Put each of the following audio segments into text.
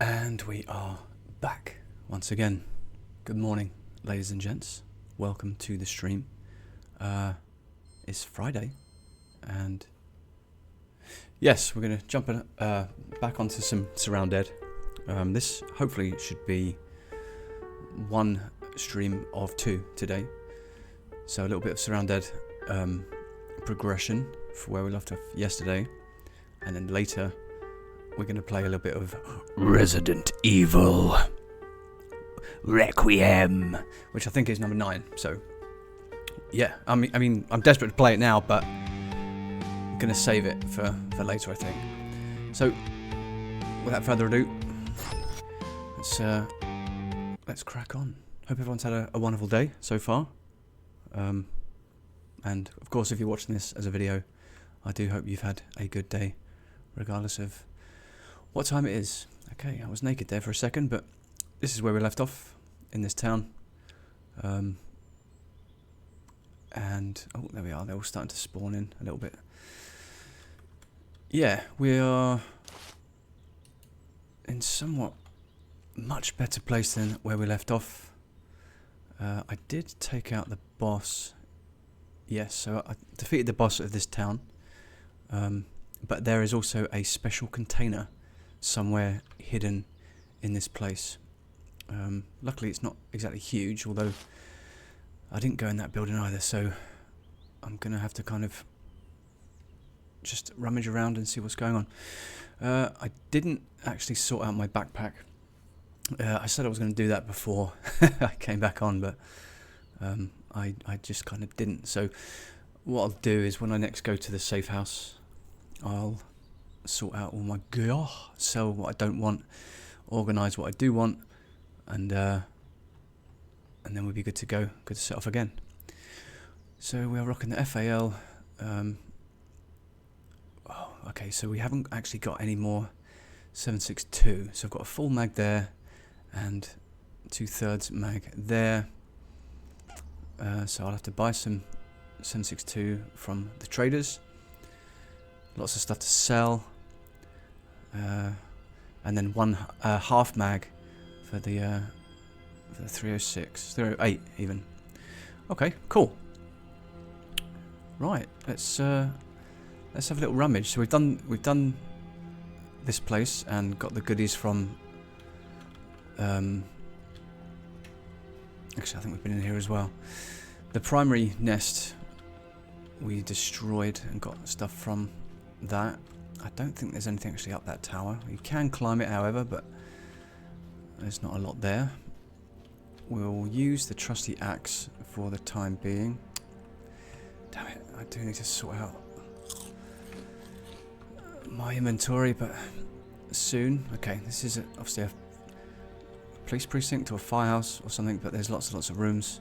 And we are back once again. Good morning, ladies and gents. Welcome to the stream. It's Friday, and yes, we're going to jump back onto some Surroundead. This hopefully should be one stream of two today. So a little bit of Surroundead progression for where we left off yesterday, and then later we're going to play a little bit of Resident Evil Requiem, which I think is number 9. So, yeah, I mean, I'm desperate to play it now, but I'm going to save it for later, I think. So, without further ado, let's crack on. Hope everyone's had a wonderful day so far. And, of course, if you're watching this as a video, I do hope you've had a good day, regardless of what time it is. Okay, I was naked there for a second, but this is where we left off in this town. And oh, there we are. They're all starting to spawn in a little bit. Yeah, we are in somewhat much better place than where we left off. I did take out the boss. Yes, so I defeated the boss of this town. But there is also a special container somewhere hidden in this place. Luckily it's not exactly huge, although I didn't go in that building either, so I'm going to have to kind of just rummage around and see what's going on. I didn't actually sort out my backpack. I said I was going to do that before I came back on, but I just kind of didn't. So what I'll do is when I next go to the safe house, I'll sort out all my gear, sell what I don't want, organise what I do want, and then we'll be good to go, good to set off again. So we are rocking the FAL. Okay, so we haven't actually got any more 7.62, so I've got a full mag there and 2/3 mag there. So I'll have to buy some 7.62 from the traders. Lots of stuff to sell, and then one half mag for the 306, 308 even. Okay, cool. Right, let's have a little rummage. So we've done this place and got the goodies from. Actually, I think we've been in here as well. The primary nest we destroyed and got stuff from that. I don't think there's anything actually up that tower. You can climb it, however, but there's not a lot there. We'll use the trusty axe for the time being. Damn it, I do need to sort out my inventory, but soon. Okay, this is obviously a police precinct or a firehouse or something, but there's lots and lots of rooms.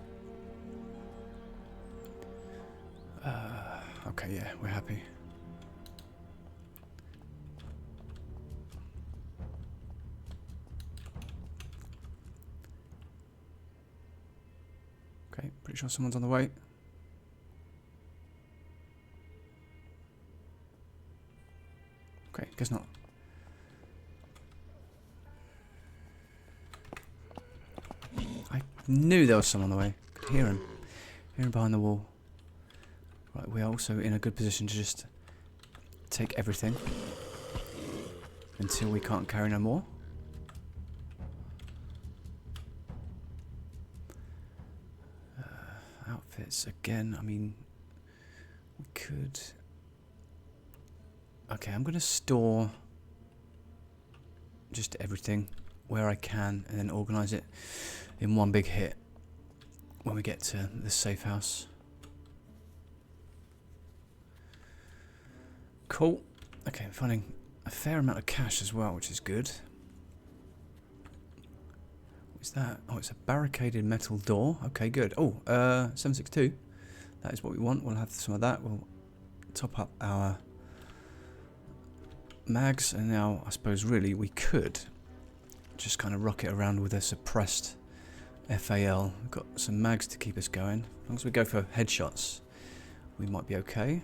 Okay, yeah, we're happy. Okay, pretty sure someone's on the way. Okay, guess not. I knew there was someone on the way. Could hear him. Hear him behind the wall. Right, we are also in a good position to just take everything. until we can't carry no more. Outfits again. I mean, we could. Okay, I'm going to store just everything where I can and then organise it in one big hit when we get to the safe house. Cool. Okay, I'm finding a fair amount of cash as well, which is good. What's that? Oh, it's a barricaded metal door. Okay, good. Oh, 762. That is what we want. We'll have some of that. We'll top up our mags, and now I suppose really we could just kind of rocket around with a suppressed FAL. We've got some mags to keep us going. As long as we go for headshots, we might be okay.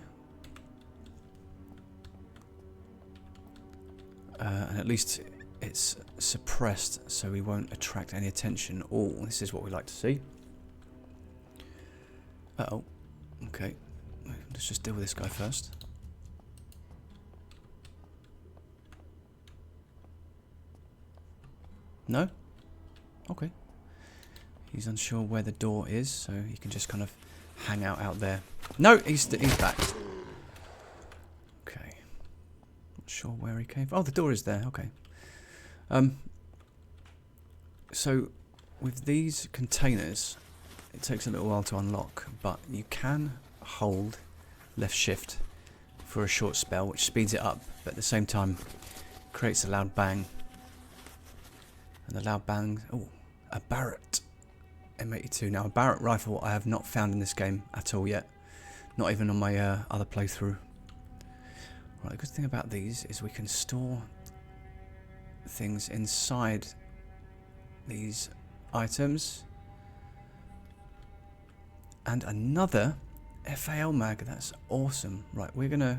And at least it's suppressed, so we won't attract any attention. Oh, this is what we like to see. Uh-oh. Okay. Let's just deal with this guy first. No? Okay. He's unsure where the door is, so he can just kind of hang out there. No, he's back. Okay. Not sure where he came from. Oh, the door is there. Okay. So with these containers, it takes a little while to unlock, but you can hold left shift for a short spell, which speeds it up, but at the same time creates a loud bang. And the loud bang, oh, a Barrett M82. Now, a Barrett rifle I have not found in this game at all yet. Not even on my other playthrough. Right, the good thing about these is we can store things inside these items. And another FAL mag, that's awesome. Right, we're going to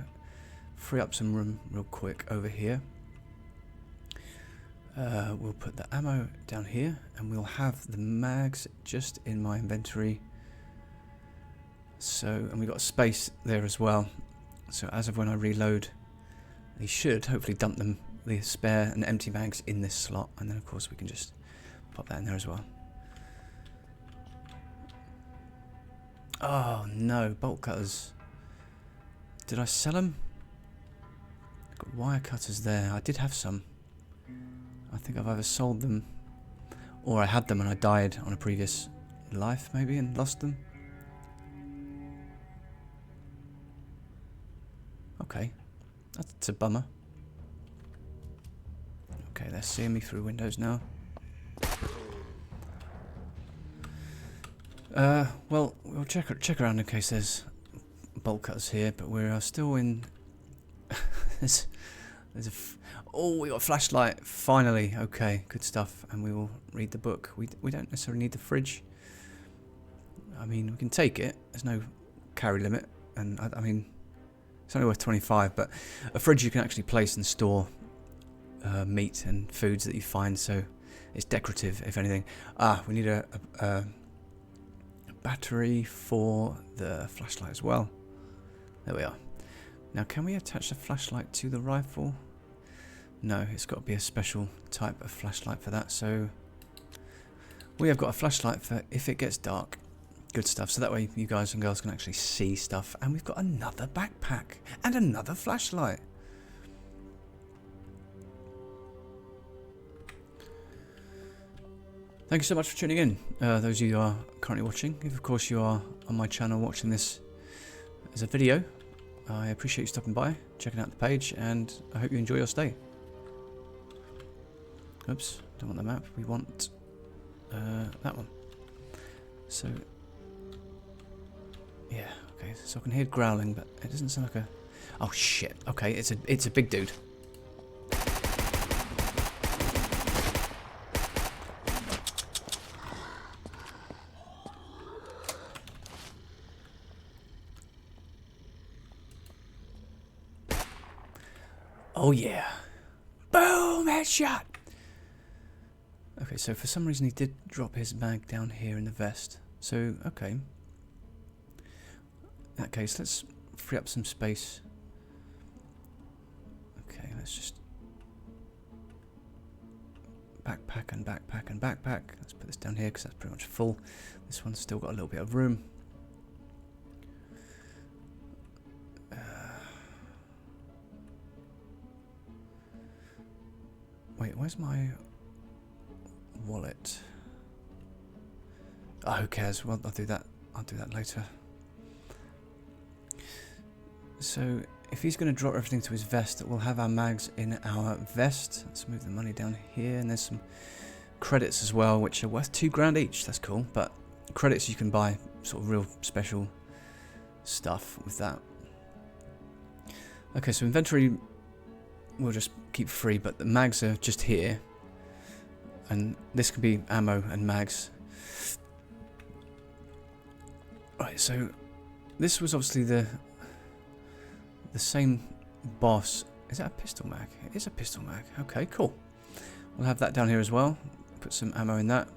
free up some room real quick over here. We'll put the ammo down here, and we'll have the mags just in my inventory. So, and we've got space there as well. So as of when I reload, they should hopefully dump them, the spare and empty mags in this slot, and then of course we can just pop that in there as well. Oh no, bolt cutters. Did I sell them? I've got wire cutters there. I did have some. I think I've either sold them or I had them and I died on a previous life maybe and lost them. Okay, that's a bummer. Okay, they're seeing me through windows now. Well, we'll check around in case there's bolt cutters here, but we're still in. there's a. Oh, we got a flashlight, finally. Okay, good stuff. And we will read the book. We don't necessarily need the fridge. I mean, we can take it. There's no carry limit. And, I mean, it's only worth 25. But a fridge you can actually place and store meat and foods that you find. So it's decorative, if anything. Ah, we need a battery for the flashlight as well. There we are. Now, can we attach the flashlight to the rifle? No, it's got to be a special type of flashlight for that. So we have got a flashlight for if it gets dark. Good stuff. So that way you guys and girls can actually see stuff. And we've got another backpack and another flashlight. Thank you so much for tuning in. Those of you who are currently watching. If of course you are on my channel watching this as a video, I appreciate you stopping by, checking out the page, and I hope you enjoy your stay. Oops, don't want the map, we want that one. So, yeah, okay, so I can hear growling, but it doesn't sound like a... Oh shit, okay, it's a big dude. Oh yeah. Boom, headshot! Okay, so for some reason he did drop his mag down here in the vest. So, okay. In that case, let's free up some space. Okay, let's just backpack and backpack and backpack. Let's put this down here because that's pretty much full. This one's still got a little bit of room. Wait, where's my wallet? Oh, who cares? Well, I'll do that. I'll do that later. So, if he's going to drop everything to his vest, we'll have our mags in our vest. Let's move the money down here, and there's some credits as well, which are worth £2 each. That's cool, but credits you can buy sort of real special stuff with that. Okay, so inventory we'll just keep free, but the mags are just here, and this can be ammo and mags. Right, so this was obviously the same boss. Is that a pistol mag? It is a pistol mag. Okay, cool. We'll have that down here as well. Put some ammo in that.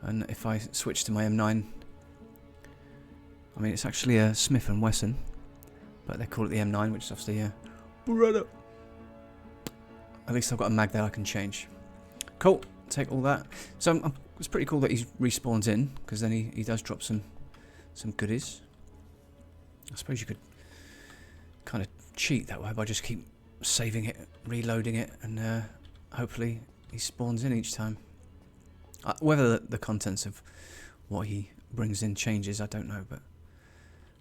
And if I switch to my M9, I mean, it's actually a Smith & Wesson, but they call it the M9, which is obviously a Beretta. At least I've got a mag that I can change. Cool. Take all that. So it's pretty cool that he respawns in, because then he does drop some goodies. I suppose you could kind of cheat that way by just keep saving it, reloading it, and hopefully he spawns in each time. Whether the contents of what he brings in changes, I don't know, but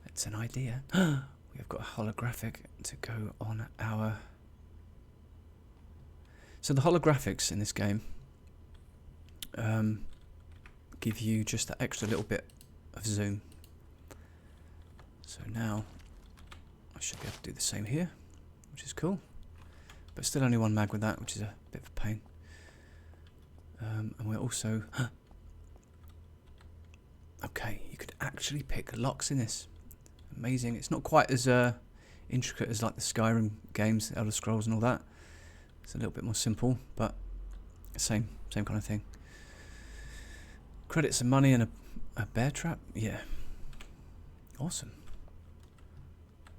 it's an idea. We've got a holographic to go on our... So the holographics in this game give you just that extra little bit of zoom. So now I should be able to do the same here, which is cool. But still only one mag with that, which is a bit of a pain. And we're also... okay, you could actually pick locks in this. Amazing. It's not quite as intricate as like the Skyrim games, the Elder Scrolls and all that. It's a little bit more simple, but same kind of thing. Credits and money and a bear trap? Yeah. Awesome.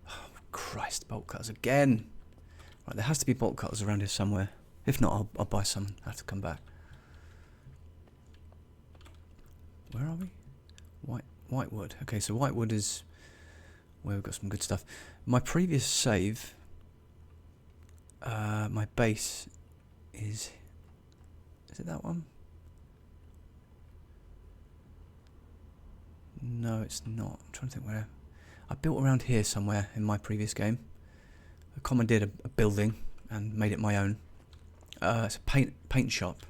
Oh, Christ, bolt cutters again. Right, there has to be bolt cutters around here somewhere. If not, I'll buy some. I have to come back. Where are we? Whitewood. Okay, so Whitewood is where we've got some good stuff. My previous save, my base is it that one? No, it's not. I'm trying to think where. I built around here somewhere in my previous game. I commandeered a building and made it my own. It's a paint shop.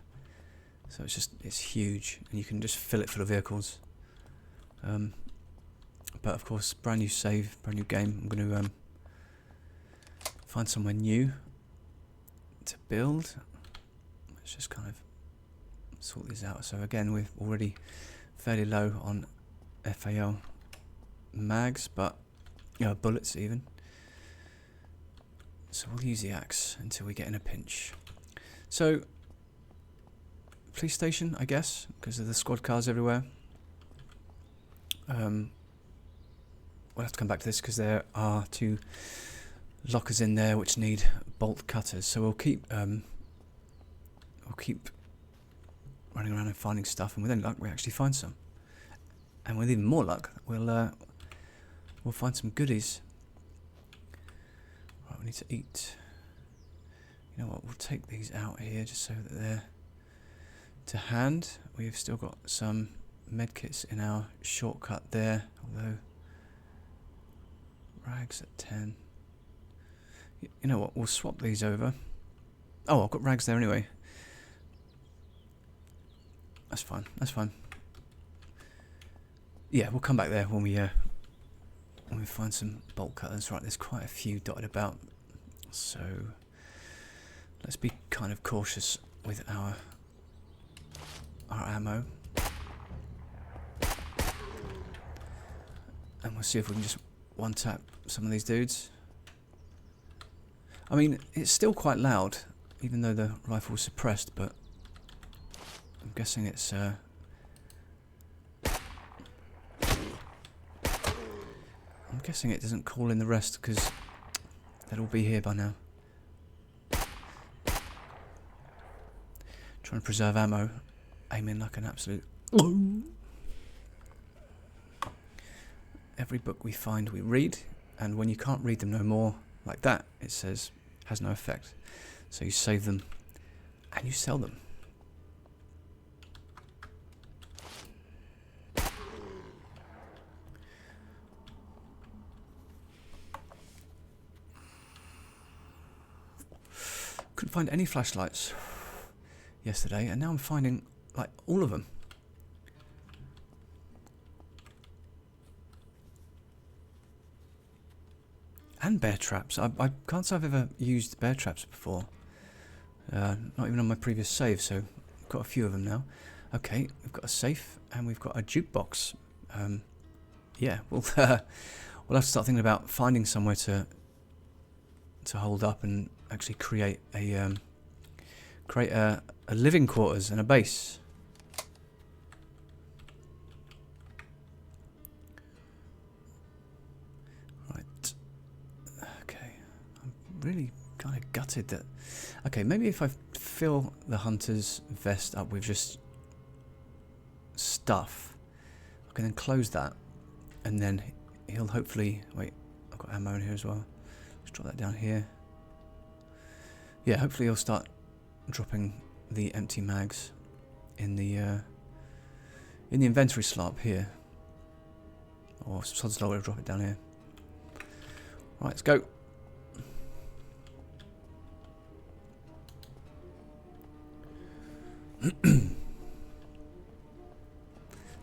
So it's huge, and you can just fill it full of vehicles. But of course, brand new save, brand new game. I'm going to find somewhere new to build. Let's just kind of sort these out. So again, we're already fairly low on FAL mags, but bullets even. So we'll use the axe until we get in a pinch. So police station, I guess, because of the squad cars everywhere. We'll have to come back to this because there are 2 lockers in there which need bolt cutters. So we'll keep running around and finding stuff, and with any luck, we actually find some. And with even more luck, we'll find some goodies. Right, we need to eat. You know what? We'll take these out here just so that they're to hand. We've still got some medkits in our shortcut there, although rags at 10. You know what? We'll swap these over. Oh, I've got rags there anyway. That's fine. That's fine. Yeah, we'll come back there when we find some bolt cutters. Right, there's quite a few dotted about, so let's be kind of cautious with our ammo, and we'll see if we can just one tap some of these dudes. I mean, it's still quite loud, even though the rifle was suppressed, but I'm guessing it's I'm guessing it doesn't call in the rest because they'll all be here by now. Trying to preserve ammo. Aiming like an absolute... Every book we find we read, and when you can't read them no more, like that, it says, has no effect. So you save them, and you sell them. Couldn't find any flashlights yesterday, and now I'm finding, like, all of them. And bear traps. I can't say I've ever used bear traps before. Not even on my previous save, so I've got a few of them now. Okay, we've got a safe, and we've got a jukebox. Yeah, we'll have to start thinking about finding somewhere to hold up and actually create a living quarters and a base. Right. Okay. I'm really kind of gutted that... Okay, maybe if I fill the hunter's vest up with just stuff, I can then close that, and then he'll hopefully... Wait, I've got ammo in here as well. Let's drop that down here. Yeah, hopefully he'll start dropping the empty mags in the inventory slot up here. Or sod's law, we'll drop it down here. Right, let's go.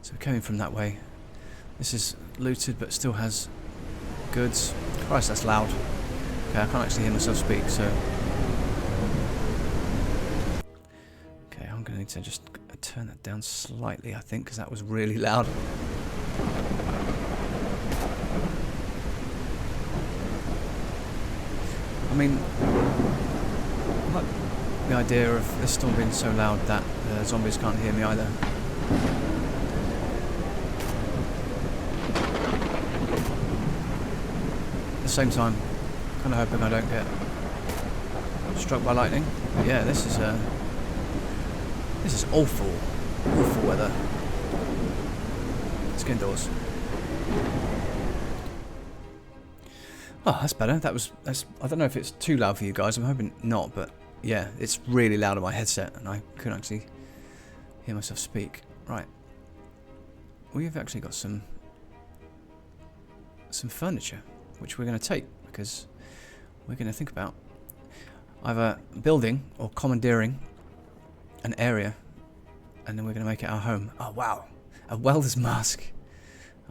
So we came in from that way. This is looted but still has goods. Christ, that's loud. Okay, I can't actually hear myself speak, so... Okay, I'm going to need to just turn that down slightly, I think, because that was really loud. I mean, I like the idea of this storm being so loud that the zombies can't hear me either. At the same time, kind of hoping I don't get struck by lightning. But yeah, this is awful weather. Let's get indoors. Oh, that's better. That's. I don't know if it's too loud for you guys. I'm hoping not, but yeah, it's really loud on my headset, and I couldn't actually hear myself speak. Right, we've actually got some furniture, which we're going to take because we're going to think about either building or commandeering an area, and then we're going to make it our home. Oh wow, a welder's mask.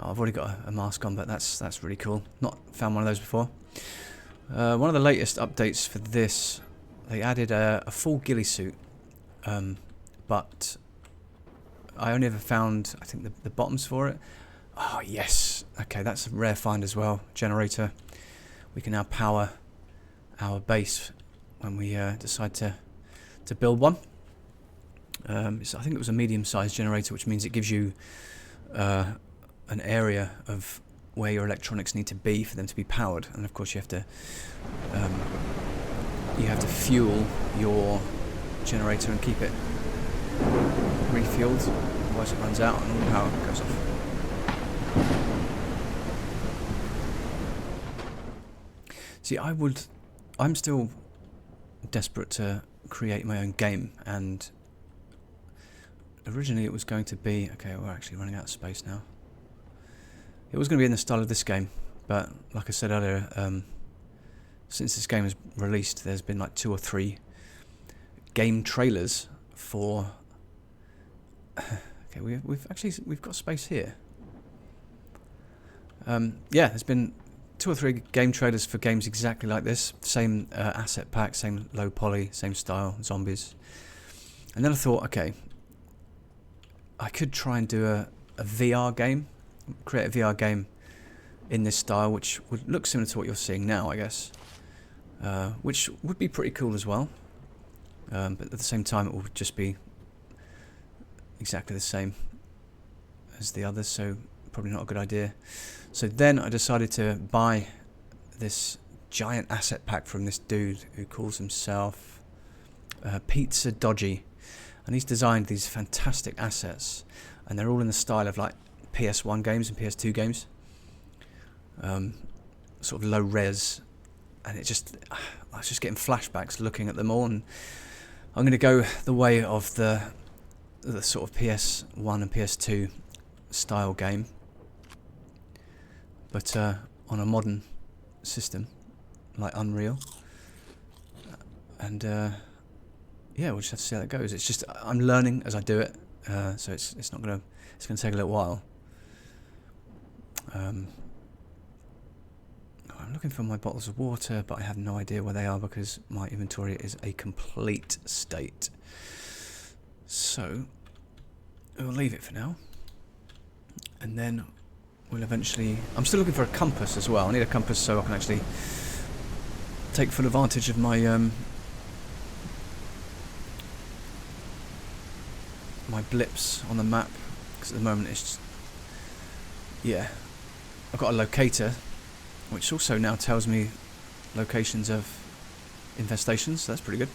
Oh, I've already got a mask on, but that's really cool. Not found one of those before. One of the latest updates for this, they added a full ghillie suit, but I only ever found, I think, the bottoms for it. Oh yes, okay, that's a rare find as well. Generator. We can now power our base when we decide to build one. I think it was a medium-sized generator, which means it gives you an area of where your electronics need to be for them to be powered, and of course you have to fuel your generator and keep it refueled, otherwise it runs out and all the power goes off. See, I'm still desperate to create my own game, and originally it was going to be, okay, we're actually running out of space now. It was going to be in the style of this game, but like I said earlier, since this game is released, there's been like 2 or 3 game trailers for... Okay, we've got space here. Yeah, there's been 2 or 3 game trailers for games exactly like this. Same asset pack, same low poly, same style, zombies. And then I thought, okay, I could try and do a VR game. Create a VR game in this style, which would look similar to what you're seeing now, I guess. Which would be pretty cool as well. But at the same time, it would just be exactly the same as the others, so probably not a good idea. So then I decided to buy this giant asset pack from this dude who calls himself pt02. and he's designed these fantastic assets, and they're all in the style of like PS1 games and PS2 games, sort of low res, and I was just getting flashbacks looking at them all, and I'm going to go the way of the sort of PS1 and PS2 style game, but on a modern system like Unreal, and yeah, we'll just have to see how that goes. It's just I'm learning as I do it, so it's gonna take a little while. I'm looking for my bottles of water, but I have no idea where they are because my inventory is a complete state. So we'll leave it for now, and then we'll eventually... I'm still looking for a compass as well. I need a compass so I can actually take full advantage of my my blips on the map, because at the moment it's just, yeah, I've got a locator which also now tells me locations of infestations, so that's pretty good.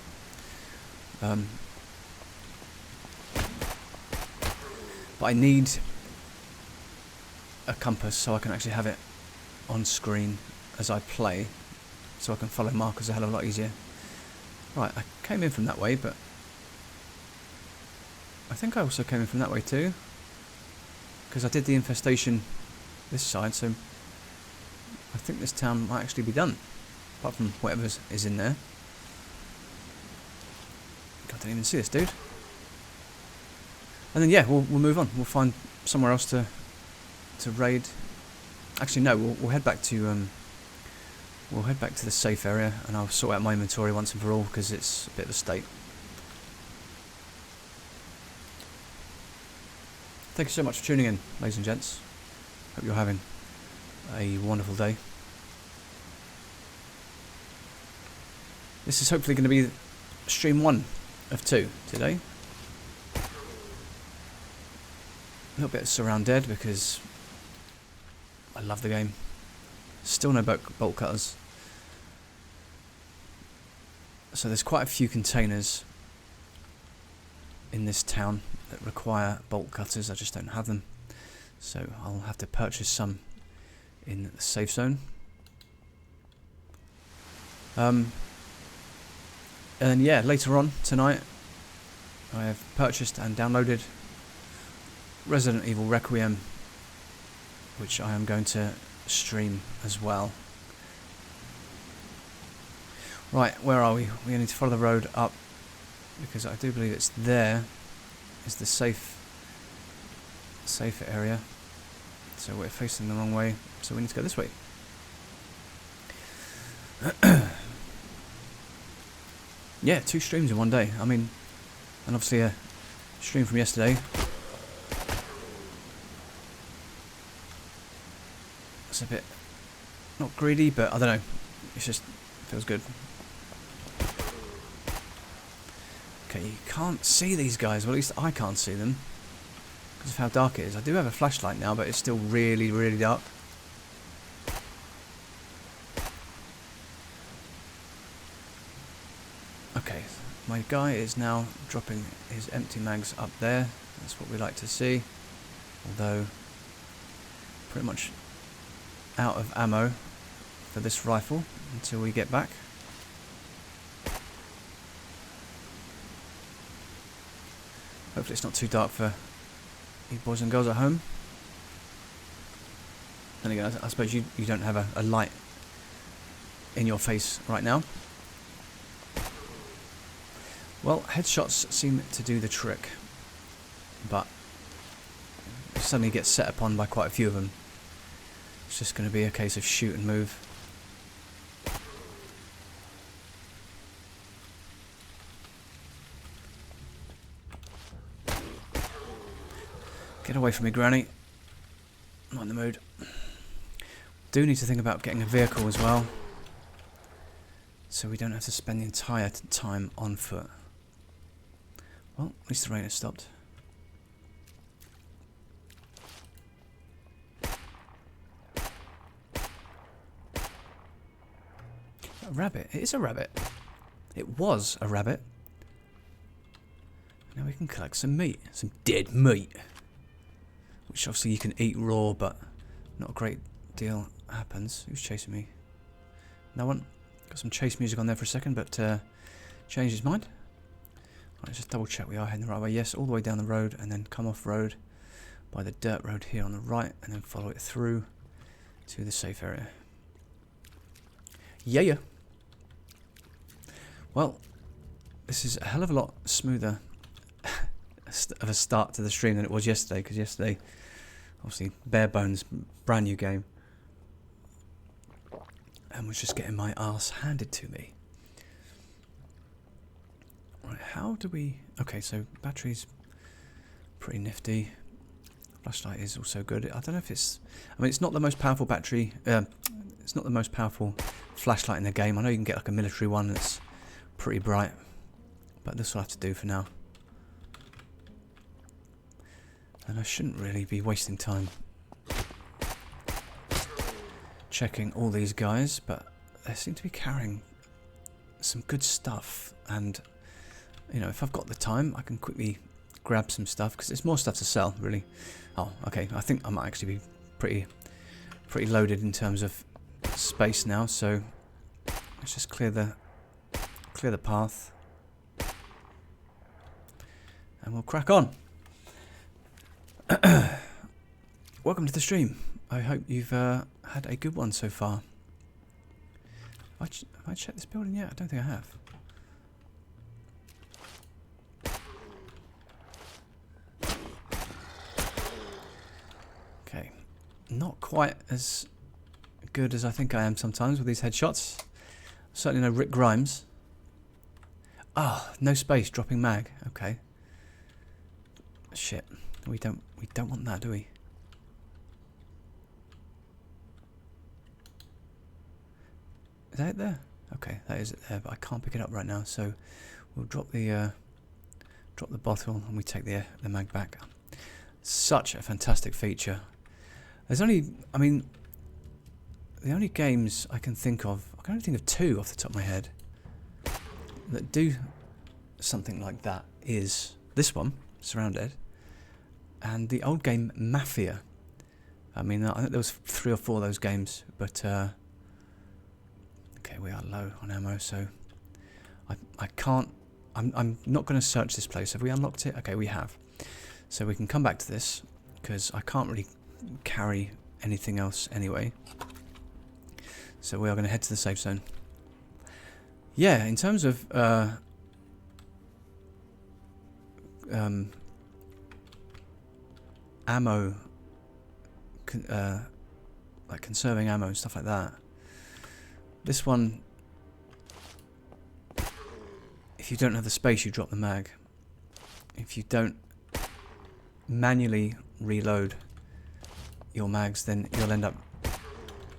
But I need a compass so I can actually have it on screen as I play, so I can follow markers a hell of a lot easier. Right, I came in from that way, but I think I also came in from that way too, because I did the infestation this side, so I think this town might actually be done, apart from whatever is in there. God, I didn't even see this dude. And then yeah, we'll move on. We'll find somewhere else to raid. Actually, no, we'll head back to the safe area, and I'll sort out my inventory once and for all because it's a bit of a state. Thank you so much for tuning in, ladies and gents. Hope you're having a wonderful day. This is hopefully going to be stream 1 of 2 today. A little bit of Surroundead because I love the game. Still no bolt cutters. So there's quite a few containers in this town that require bolt cutters. I just don't have them. So I'll have to purchase some in the safe zone. And yeah, later on tonight I have purchased and downloaded Resident Evil Requiem, which I am going to stream as well. Right, where are we? We need to follow the road up, because I do believe it's there is the safer area. So we're facing the wrong way, so we need to go this way. Yeah, 2 streams in one day. I mean, and obviously a stream from yesterday. It's a bit not greedy, but I don't know. It's just feels good. Okay, you can't see these guys. Well, at least I can't see them because of how dark it is. I do have a flashlight now, but it's still really, really dark. Okay, my guy is now dropping his empty mags up there. That's what we like to see. Although, pretty much out of ammo for this rifle until we get back. Hopefully it's not too dark for you boys and girls at home. Then again, I suppose you don't have a light in your face right now. Well, headshots seem to do the trick, but you suddenly get set upon by quite a few of them. It's just going to be a case of shoot and move. Get away from me, Granny. I'm not in the mood. Do need to think about getting a vehicle as well, so we don't have to spend the entire time on foot. Well, at least the rain has stopped. A rabbit. It is a rabbit. It was a rabbit. Now we can collect some meat. Some dead meat. Which obviously you can eat raw, but not a great deal happens. Who's chasing me? No one? Got some chase music on there for a second, but changed his mind. Let's just double check we are heading the right way. Yes, all the way down the road and then come off road by the dirt road here on the right and then follow it through to the safe area. Yeah. Well, this is a hell of a lot smoother of a start to the stream than it was yesterday, because yesterday, obviously, bare bones, brand new game, and was just getting my arse handed to me. Right, how do we... Okay, so battery's pretty nifty. Flashlight is also good. I don't know if it's... I mean, it's not the most powerful battery... it's not the most powerful flashlight in the game. I know you can get like a military one that's pretty bright, but this will have to do for now. And I shouldn't really be wasting time checking all these guys, but they seem to be carrying some good stuff, and you know, if I've got the time I can quickly grab some stuff, because there's more stuff to sell really. Oh, okay, I think I might actually be pretty loaded in terms of space now, so let's just clear the path and we'll crack on. Welcome to the stream. I hope you've had a good one so far. Have I checked this building yet? I don't think I have. Okay, not quite as good as I think I am sometimes with these headshots. Certainly no Rick Grimes. Ah, no space, dropping mag. Okay. Shit. We don't want that, do we? Is that it there? Okay, that is it there, but I can't pick it up right now, so we'll drop the bottle and we take the mag back. Such a fantastic feature. There's only, I mean, the only games I can think of, I can only think of two off the top of my head that do something like that is this one, Surroundead, and the old game Mafia. I mean, I think there was 3 or 4 of those games, but okay, we are low on ammo, so I can't. I'm not going to search this place. Have we unlocked it? Okay, we have. So we can come back to this because I can't really carry anything else anyway. So we are going to head to the safe zone. Yeah, in terms of ammo, like conserving ammo and stuff like that. This one, if you don't have the space, you drop the mag. If you don't manually reload your mags, then you'll end up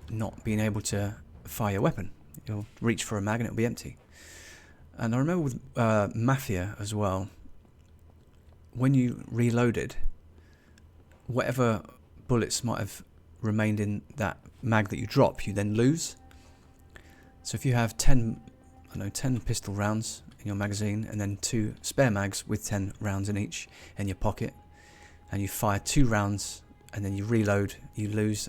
not being able to fire your weapon. You'll reach for a mag and it'll be empty. And I remember with Mafia as well, when you reloaded, whatever bullets might have remained in that mag that you drop, you then lose. So if you have 10 pistol rounds in your magazine and then 2 spare mags with 10 rounds in each in your pocket, and you fire 2 rounds and then you reload, you lose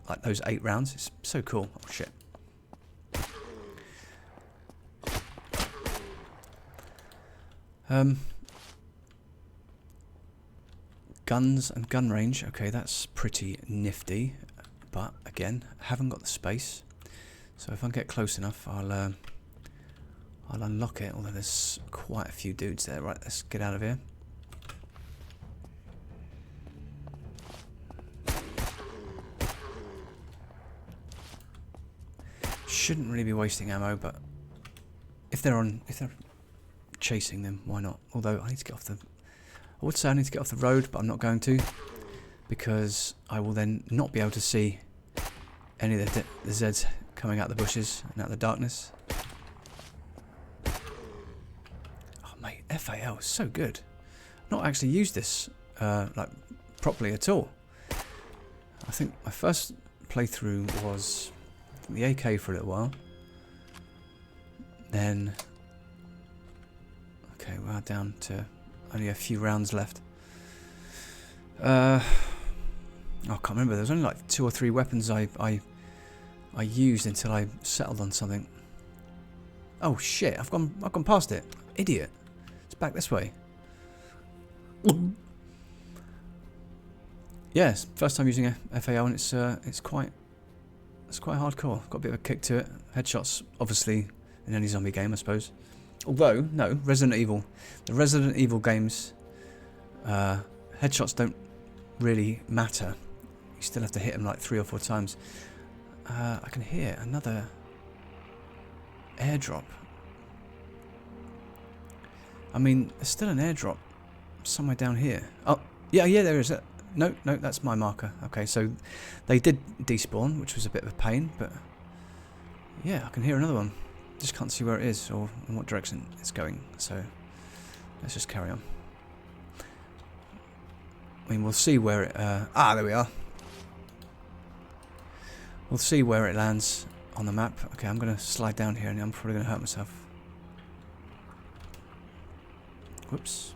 like those 8 rounds. It's so cool. Oh shit. Guns and gun range. Okay, that's pretty nifty, but again, haven't got the space. So if I get close enough, I'll unlock it. Although there's quite a few dudes there. Right, let's get out of here. Shouldn't really be wasting ammo, but if they're chasing them, why not? Although I need to get off the... I would say I need to get off the road, but I'm not going to, because I will then not be able to see any of the Zeds coming out the bushes and out the darkness. Oh mate, FAL is so good. I've not actually used this like properly at all. I think my first playthrough was the AK for a little while. Then, okay, we're down to Only a few rounds left. I can't remember. There was only like 2 or 3 weapons I used until I settled on something. Oh shit! I've gone past it. Idiot! It's back this way. Yes, first time using a FAL, and it's quite hardcore. Got a bit of a kick to it. Headshots, obviously, in any zombie game, I suppose. Although, no, Resident Evil. The Resident Evil games, headshots don't really matter. You still have to hit them like 3 or 4 times. I can hear another airdrop. I mean, there's still an airdrop somewhere down here. Oh, yeah, there is. No, that's my marker. Okay, so they did despawn, which was a bit of a pain, but yeah, I can hear another one. Just can't see where it is or in what direction it's going, so let's just carry on. I mean, we'll see where it... there we are. We'll see where it lands on the map. Okay, I'm going to slide down here and I'm probably going to hurt myself. Whoops.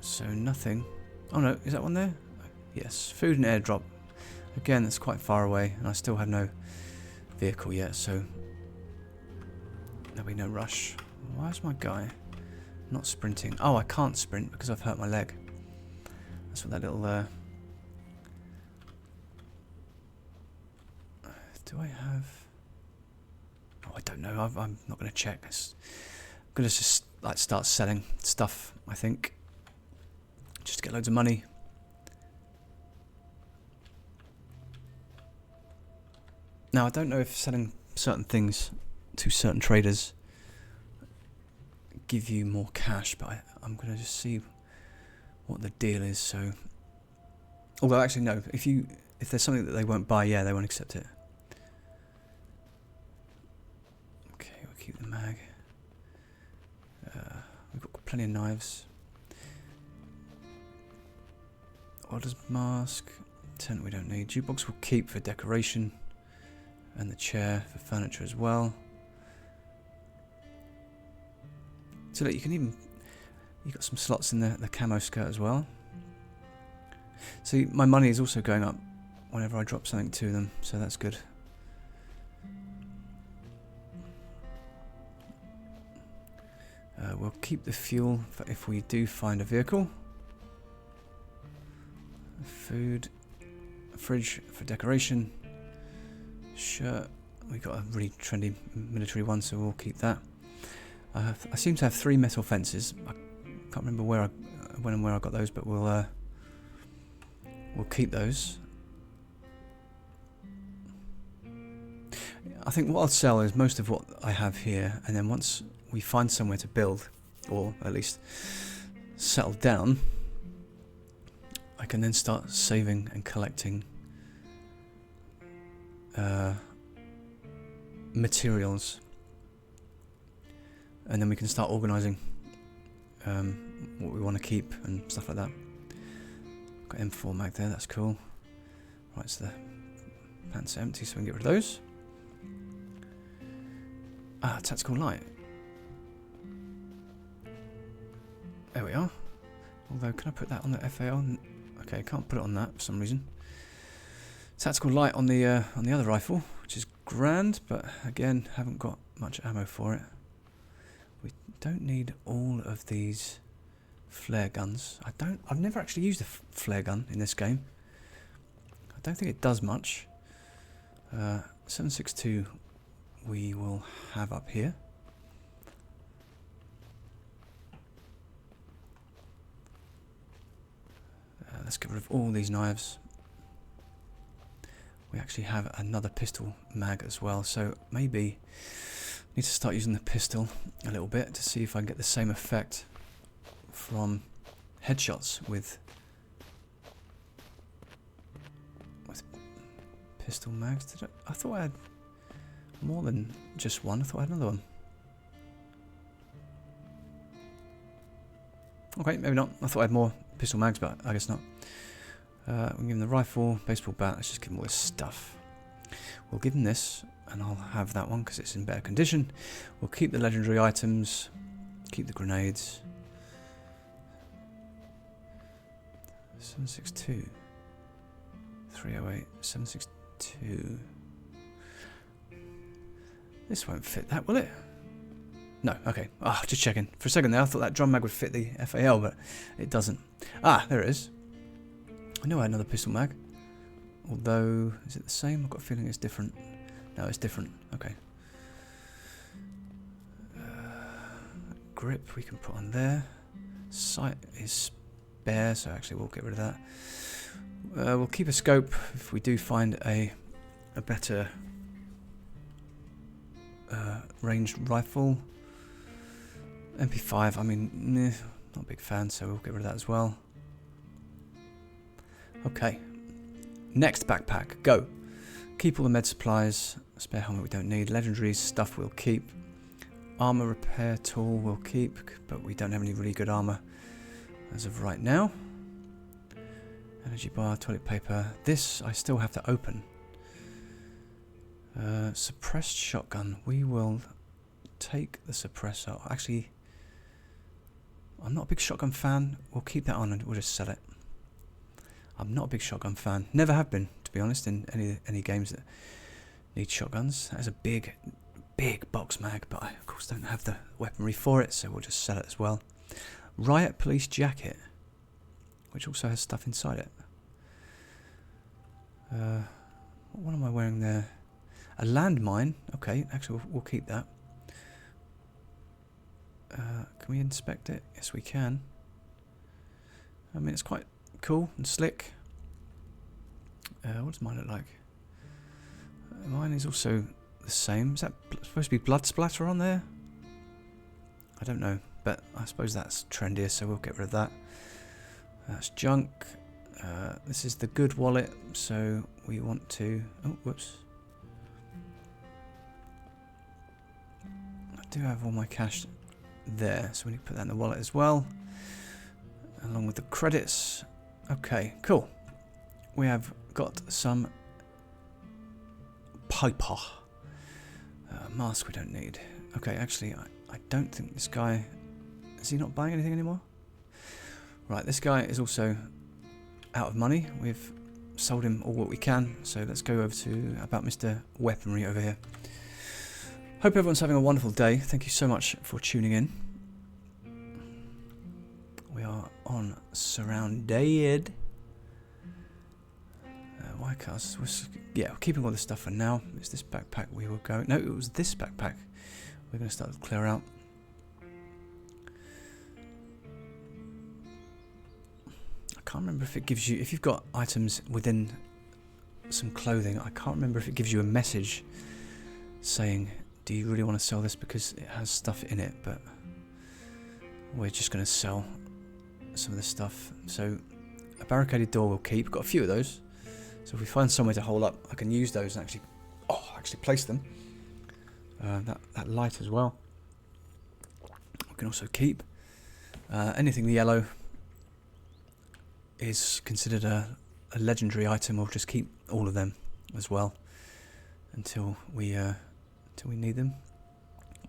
So nothing. Oh no, is that one there? Yes, food and airdrop. Again, that's quite far away, and I still have no vehicle yet, so there'll be no rush. Why is my guy not sprinting? Oh, I can't sprint because I've hurt my leg. That's what that little... do I have... Oh, I don't know. I'm not going to check. I'm going to just like start selling stuff, I think. Just to get loads of money. Now, I don't know if selling certain things to certain traders give you more cash, but I'm going to just see what the deal is. So, although actually no, if there's something that they won't buy, yeah, they won't accept it. Okay, we'll keep the mag. We've got plenty of knives. Orders mask, tent we don't need. Jukebox we'll keep for decoration, and the chair for furniture as well. So that you've got some slots in the camo skirt as well. See, my money is also going up whenever I drop something to them, so that's good. We'll keep the fuel for if we do find a vehicle. Food, fridge for decoration, shirt. We got a really trendy military one, so we'll keep that. I seem to have 3 metal fences. I can't remember when and where I got those, but we'll keep those. I think what I'll sell is most of what I have here, and then once we find somewhere to build, or at least settle down, I can then start saving and collecting materials, and then we can start organising what we want to keep and stuff like that. Got M4 mag there, that's cool. Right, so the pants are empty, so we can get rid of those. Tactical light. There we are. Although, can I put that on the FAL? Okay, can't put it on that for some reason. Tactical light on the other rifle, which is grand, but again, haven't got much ammo for it. We don't need all of these flare guns. I've never actually used a flare gun in this game. I don't think it does much. 7.62 we will have up here. Let's get rid of all these knives. We actually have another pistol mag as well, so maybe I need to start using the pistol a little bit to see if I can get the same effect from headshots with pistol mags. I thought I had more than just one. I thought I had another one. Okay, maybe not. I thought I had more pistol mags, but I guess not. We'll give him the rifle, baseball bat. Let's just give him all this stuff. We'll give him this, and I'll have that one because it's in better condition. We'll keep the legendary items, keep the grenades. 762. 308. 762. This won't fit that, will it? No, okay. Ah, just checking. For a second there, I thought that drum mag would fit the FAL, but it doesn't. Ah, there it is. I knew I had another pistol mag. Although, is it the same? I've got a feeling it's different. No, it's different. Okay. Grip we can put on there. Sight is spare, so actually we'll get rid of that. We'll keep a scope if we do find a better ranged rifle. MP5, I mean, not a big fan, so we'll get rid of that as well. Okay. Next backpack, go. Keep all the med supplies. Spare helmet we don't need. Legendary stuff we'll keep. Armor repair tool we'll keep, but we don't have any really good armor as of right now. Energy bar, toilet paper. This I still have to open. Suppressed shotgun. We will take the suppressor. Actually, I'm not a big shotgun fan. We'll keep that on and we'll just sell it. I'm not a big shotgun fan. Never have been, to be honest, in any games that need shotguns. That is a big box mag, but I, of course, don't have the weaponry for it, so we'll just sell it as well. Riot police jacket, which also has stuff inside it. What am I wearing there? A landmine. Okay, actually, we'll keep that. Can we inspect it? Yes, we can. I mean, it's quite cool and slick. What does mine look like? Mine is also the same. Is that supposed to be blood splatter on there? I don't know, but I suppose that's trendier, so we'll get rid of that. That's junk. This is the good wallet, so we want to... Oh, whoops. I do have all my cash there, so we need to put that in the wallet as well, along with the credits. Okay, cool. We have got some paper. Mask we don't need. Okay, actually, I don't think this guy... Is he not buying anything anymore? Right, this guy is also out of money. We've sold him all what we can, so let's go over to about Mr. Weaponry over here. Hope everyone's having a wonderful day. Thank you so much for tuning in. We are on Surroundead. Why cars? Yeah, we're keeping all this stuff for now. It's this backpack we will go. No, it was this backpack. We're going to start to clear out. I can't remember if it gives you, if you've got items within some clothing, I can't remember if it gives you a message saying, do you really want to sell this because it has stuff in it, but we're just going to sell some of this stuff. So a barricaded door we'll keep. Got a few of those. So if we find somewhere to hold up, I can use those and actually place them. That light as well. We can also keep. Anything yellow is considered a legendary item. We'll just keep all of them as well until we need them.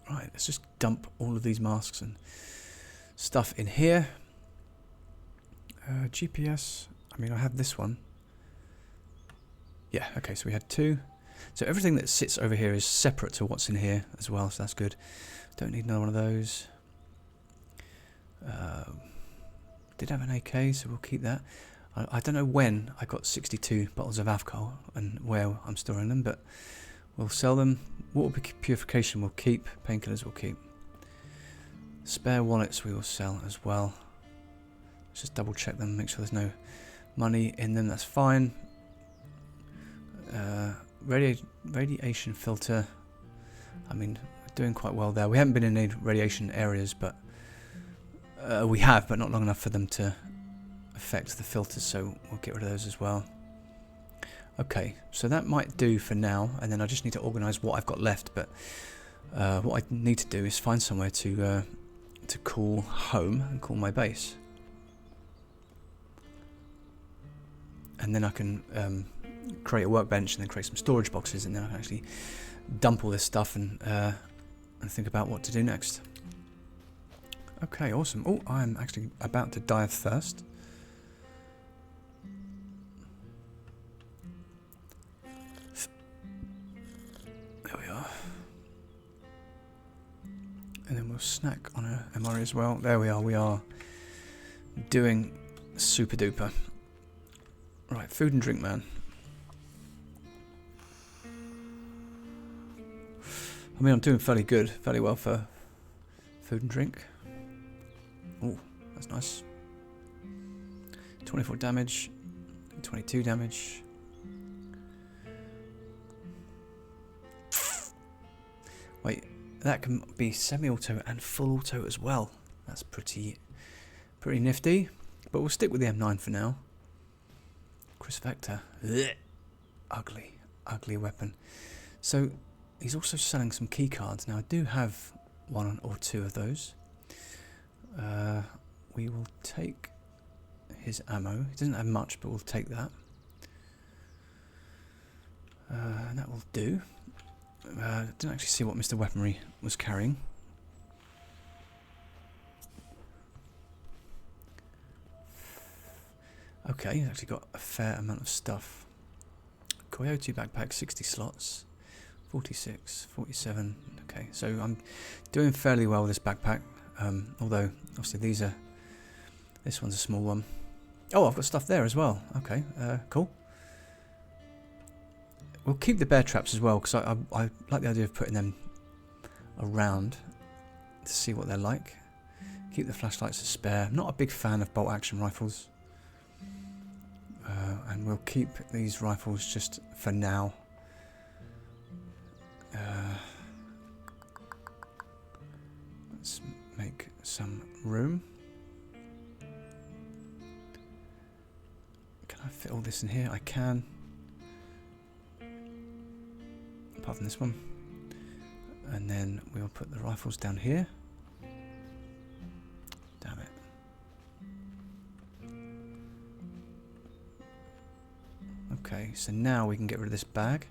Right, let's just dump all of these masks and stuff in here. GPS. I mean, I have this one. Yeah, okay, so we had two. So everything that sits over here is separate to what's in here as well, so that's good. Don't need another one of those. Did have an AK, so we'll keep that. I don't know when I got 62 bottles of alcohol and where I'm storing them, but we'll sell them. Water purification we'll keep. Painkillers we'll keep. Spare wallets we will sell as well. Let's just double check them, make sure there's no money in them, that's fine. Radiation filter. I mean, we're doing quite well there. We haven't been in any radiation areas, but we have, but not long enough for them to affect the filters, so we'll get rid of those as well. Okay, so that might do for now, and then I just need to organise what I've got left, but what I need to do is find somewhere to to call home and call my base. And then I can create a workbench and then create some storage boxes, and then I can actually dump all this stuff and think about what to do next. Okay, awesome. Oh, I'm actually about to die of thirst. There we are. And then we'll snack on a MRE as well. There we are. We are doing super duper. Right, food and drink, man. I mean, I'm doing fairly good, fairly well for food and drink. Oh, that's nice. 24 damage, 22 damage. Wait, that can be semi-auto and full auto as well. That's pretty nifty. But we'll stick with the M9 for now. Chris Vector. Blech. Ugly weapon. So he's also selling some key cards. Now I do have one or two of those. We will take his ammo. He doesn't have much, but we'll take that. That will do. Didn't actually see what Mr. Weaponry was carrying. Okay, he's actually got a fair amount of stuff. Coyote backpack, 60 slots. 46, 47. Okay, so I'm doing fairly well with this backpack. Although, obviously, this one's a small one. Oh, I've got stuff there as well. Okay, cool. We'll keep the bear traps as well, because I like the idea of putting them around to see what they're like. Keep the flashlights as spare. I'm not a big fan of bolt action rifles. And we'll keep these rifles just for now. Let's make some room. Can I fit all this in here? I can. Apart from this one. And then we'll put the rifles down here. Damn it. Okay, so now we can get rid of this bag.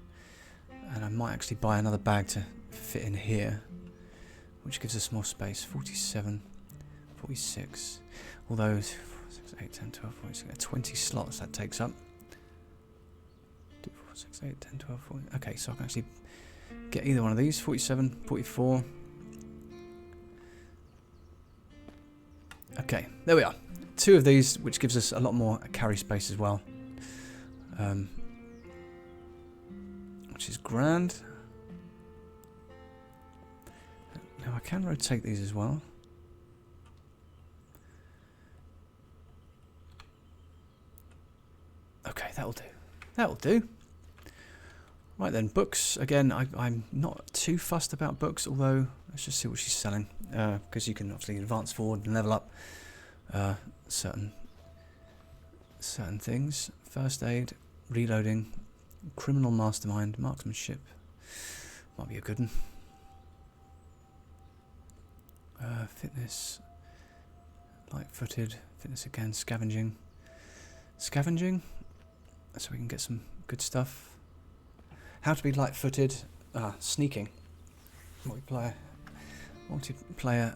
And I might actually buy another bag to fit in here, which gives us more space. 47, 46. Although 4, 6, 8, 10, 12, 14, 20 slots that takes up. 2, 4, 6, 8, 10, 12, 14. Okay, so I can actually get either one of these. 47, 44. Okay, there we are. 2 of these, which gives us a lot more carry space as well. Which is grand. Now I can rotate these as well. Okay, that'll do. That'll do. Right then, books. Again, I'm not too fussed about books, although let's just see what she's selling. Because you can obviously advance forward and level up certain things. First aid, reloading, criminal mastermind, marksmanship. Might be a good one. Fitness, light-footed, fitness again, scavenging. Scavenging, so we can get some good stuff. How to be light-footed, sneaking. Multiplayer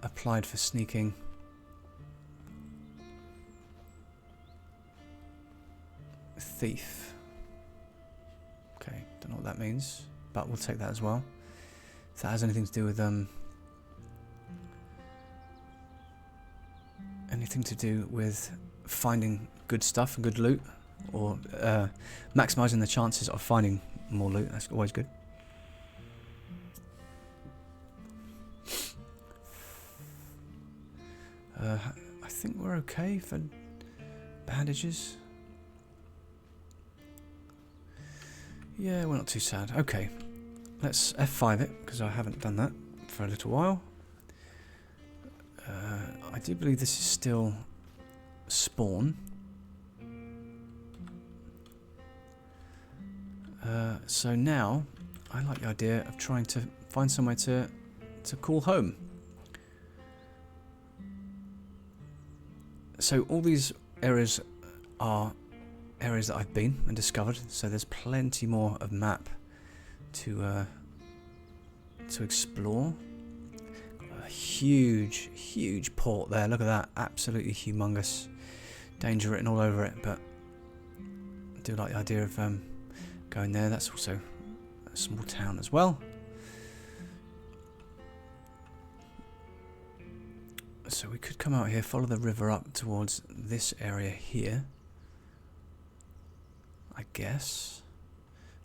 applied for sneaking. Thief. Okay, don't know what that means, but we'll take that as well. If that has anything to do with finding good stuff and good loot, or maximising the chances of finding more loot, that's always good. I think we're okay for bandages. Yeah, we're not too sad. Okay, let's F5 it, because I haven't done that for a little while. I do believe this is still spawn. So now, I like the idea of trying to find somewhere to call home. so all these areas are areas that I've been and discovered, so there's plenty more of map to explore. A huge port there, look at that, absolutely humongous. Danger written all over it, but I do like the idea of going there. That's also a small town as well. So we could come out here, follow the river up towards this area here, I guess.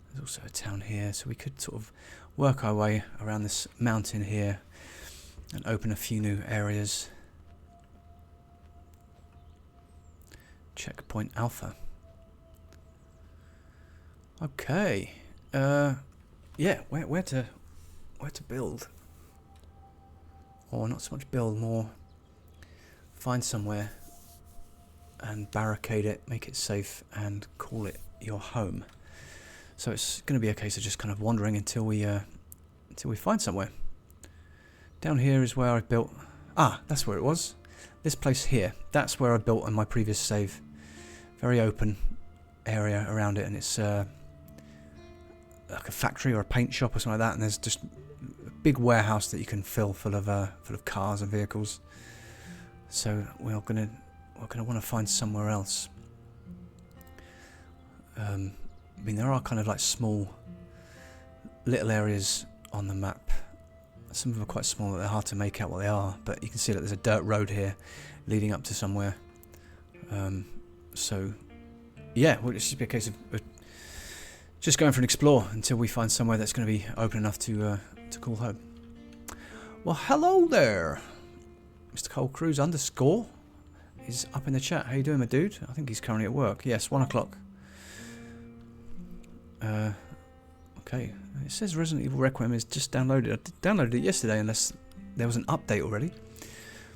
There's also a town here, so we could sort of work our way around this mountain here and open a few new areas. Checkpoint Alpha. Okay. Yeah, where to build? Or not so much build, more find somewhere and barricade it, make it safe, and call it your home. So it's going to be a case of just kind of wandering until we find somewhere. Down here is where I built. Ah, that's where it was. This place here. That's where I built on my previous save. Very open area around it, and it's like a factory or a paint shop or something like that. And there's just a big warehouse that you can fill full of cars and vehicles. So we're gonna want to find somewhere else. I mean, there are kind of like small little areas on the map. Some of them are quite small, they're hard to make out what they are, but you can see that there's a dirt road here leading up to somewhere. So yeah, well, it's just be a case of just going for an explore until we find somewhere that's going to be open enough to call home. Well, hello there, Mr. Cole Cruz _ is up in the chat. How you doing, my dude? I think he's currently at work. Yes, 1 o'clock. Okay, it says Resident Evil Requiem is just downloaded. I downloaded it yesterday, unless there was an update already.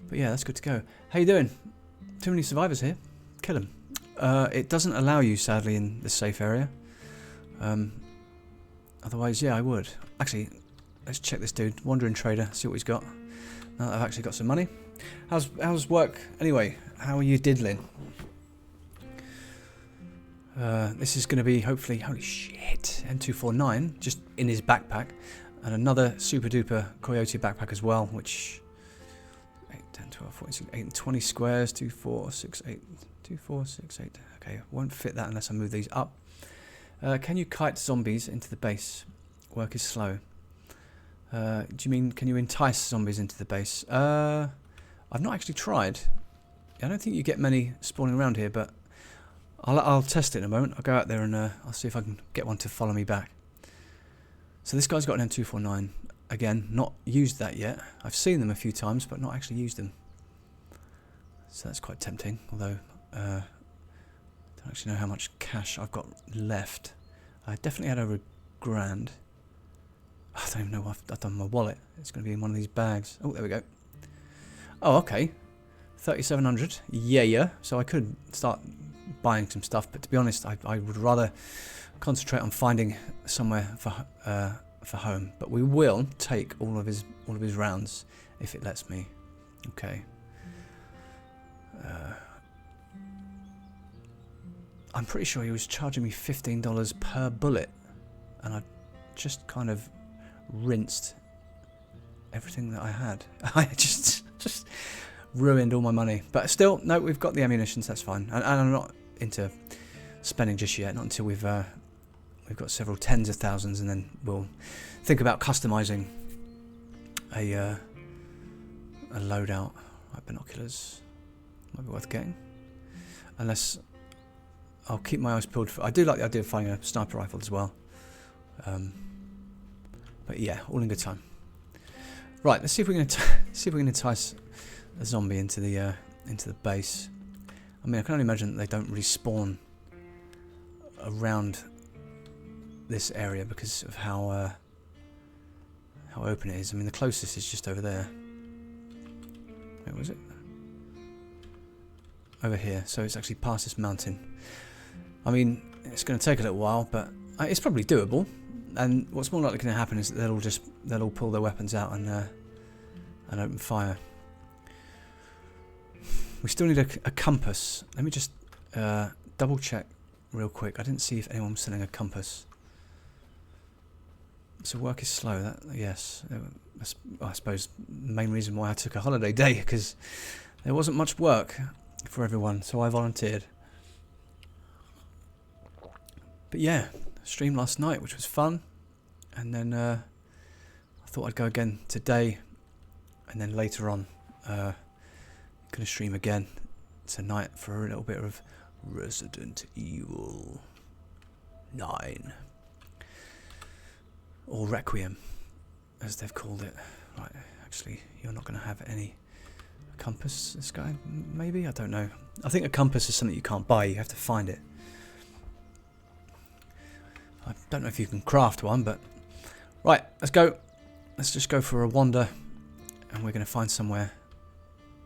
But yeah, that's good to go. How you doing? Too many survivors here. Kill them. It doesn't allow you, sadly, in the safe area. Otherwise, yeah, I would. Actually, let's check this dude. Wandering Trader, see what he's got. Now that I've actually got some money. How's work? Anyway, how are you diddling? This is going to be, hopefully, holy shit, M249, just in his backpack. And another super duper Coyote backpack as well, which 8, 10, 12, 14, 8 and 20 squares, 2, 4, 6, 8, 2, 4, 6, 8. Okay, won't fit that unless I move these up. Can you kite zombies into the base? Work is slow. Do you mean, can you entice zombies into the base? I've not actually tried. I don't think you get many spawning around here, but I'll test it in a moment. I'll go out there and I'll see if I can get one to follow me back. So this guy's got an M249. Again, not used that yet. I've seen them a few times, but not actually used them. So that's quite tempting, although I don't actually know how much cash I've got left. I definitely had over $1,000. I don't even know what I've done with my wallet. It's going to be in one of these bags. Oh, there we go. Oh, okay. 3,700. Yeah. So I could start buying some stuff, but to be honest, I would rather concentrate on finding somewhere for home. But we will take all of his rounds if it lets me. Okay. I'm pretty sure he was charging me $15 per bullet, and I just kind of rinsed everything that I had. I just ruined all my money. But still, no, we've got the ammunition, so that's fine. And I'm not into spending just yet, not until we've got several tens of thousands, and then we'll think about customizing a loadout. Right, binoculars might be worth getting, unless I'll keep my eyes peeled for. I do like the idea of finding a sniper rifle as well. But yeah, all in good time. Right, let's see if we can entice a zombie into the base. I mean, I can only imagine that they don't respawn around this area because of how open it is. I mean, the closest is just over there. Where was it? Over here. So it's actually past this mountain. I mean, it's going to take a little while, but it's probably doable. And what's more likely going to happen is that they'll all pull their weapons out and open fire. we still need a compass. Let me just double check real quick. I didn't see if anyone was selling a compass. So work is slow. Yes. That's, I suppose the main reason why I took a holiday day, because there wasn't much work for everyone, so I volunteered. But yeah, streamed last night, which was fun, and then I thought I'd go again today, and then later on gonna stream again tonight for a little bit of Resident Evil 9 or Requiem, as they've called it. Right, actually, you're not going to have any compass, this guy, maybe? I don't know. I think a compass is something you can't buy, you have to find it. I don't know if you can craft one, but... Right, let's go. Let's just go for a wander, and we're going to find somewhere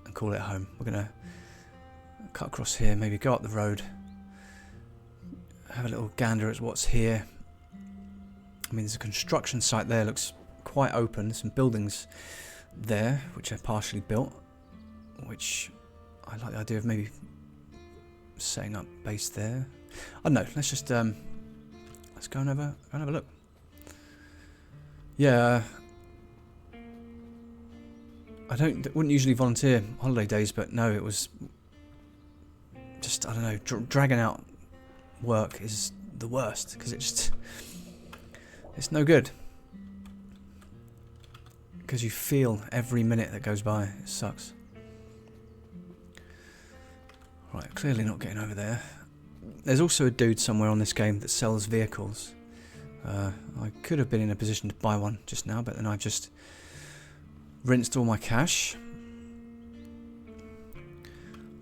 and call it home. We're going to cut across here, maybe go up the road, have a little gander at what's here. I mean, there's a construction site there, looks quite open. There's some buildings there which are partially built, which I like the idea of maybe setting up base there. I don't know, let's just let's go and have a look. Yeah, I wouldn't usually volunteer holiday days, but no, it was just, I don't know, dragging out work is the worst, because it's no good, because you feel every minute that goes by. It sucks. Right, clearly not getting over there. There's also a dude somewhere on this game that sells vehicles. I could have been in a position to buy one just now, but then I've just rinsed all my cash.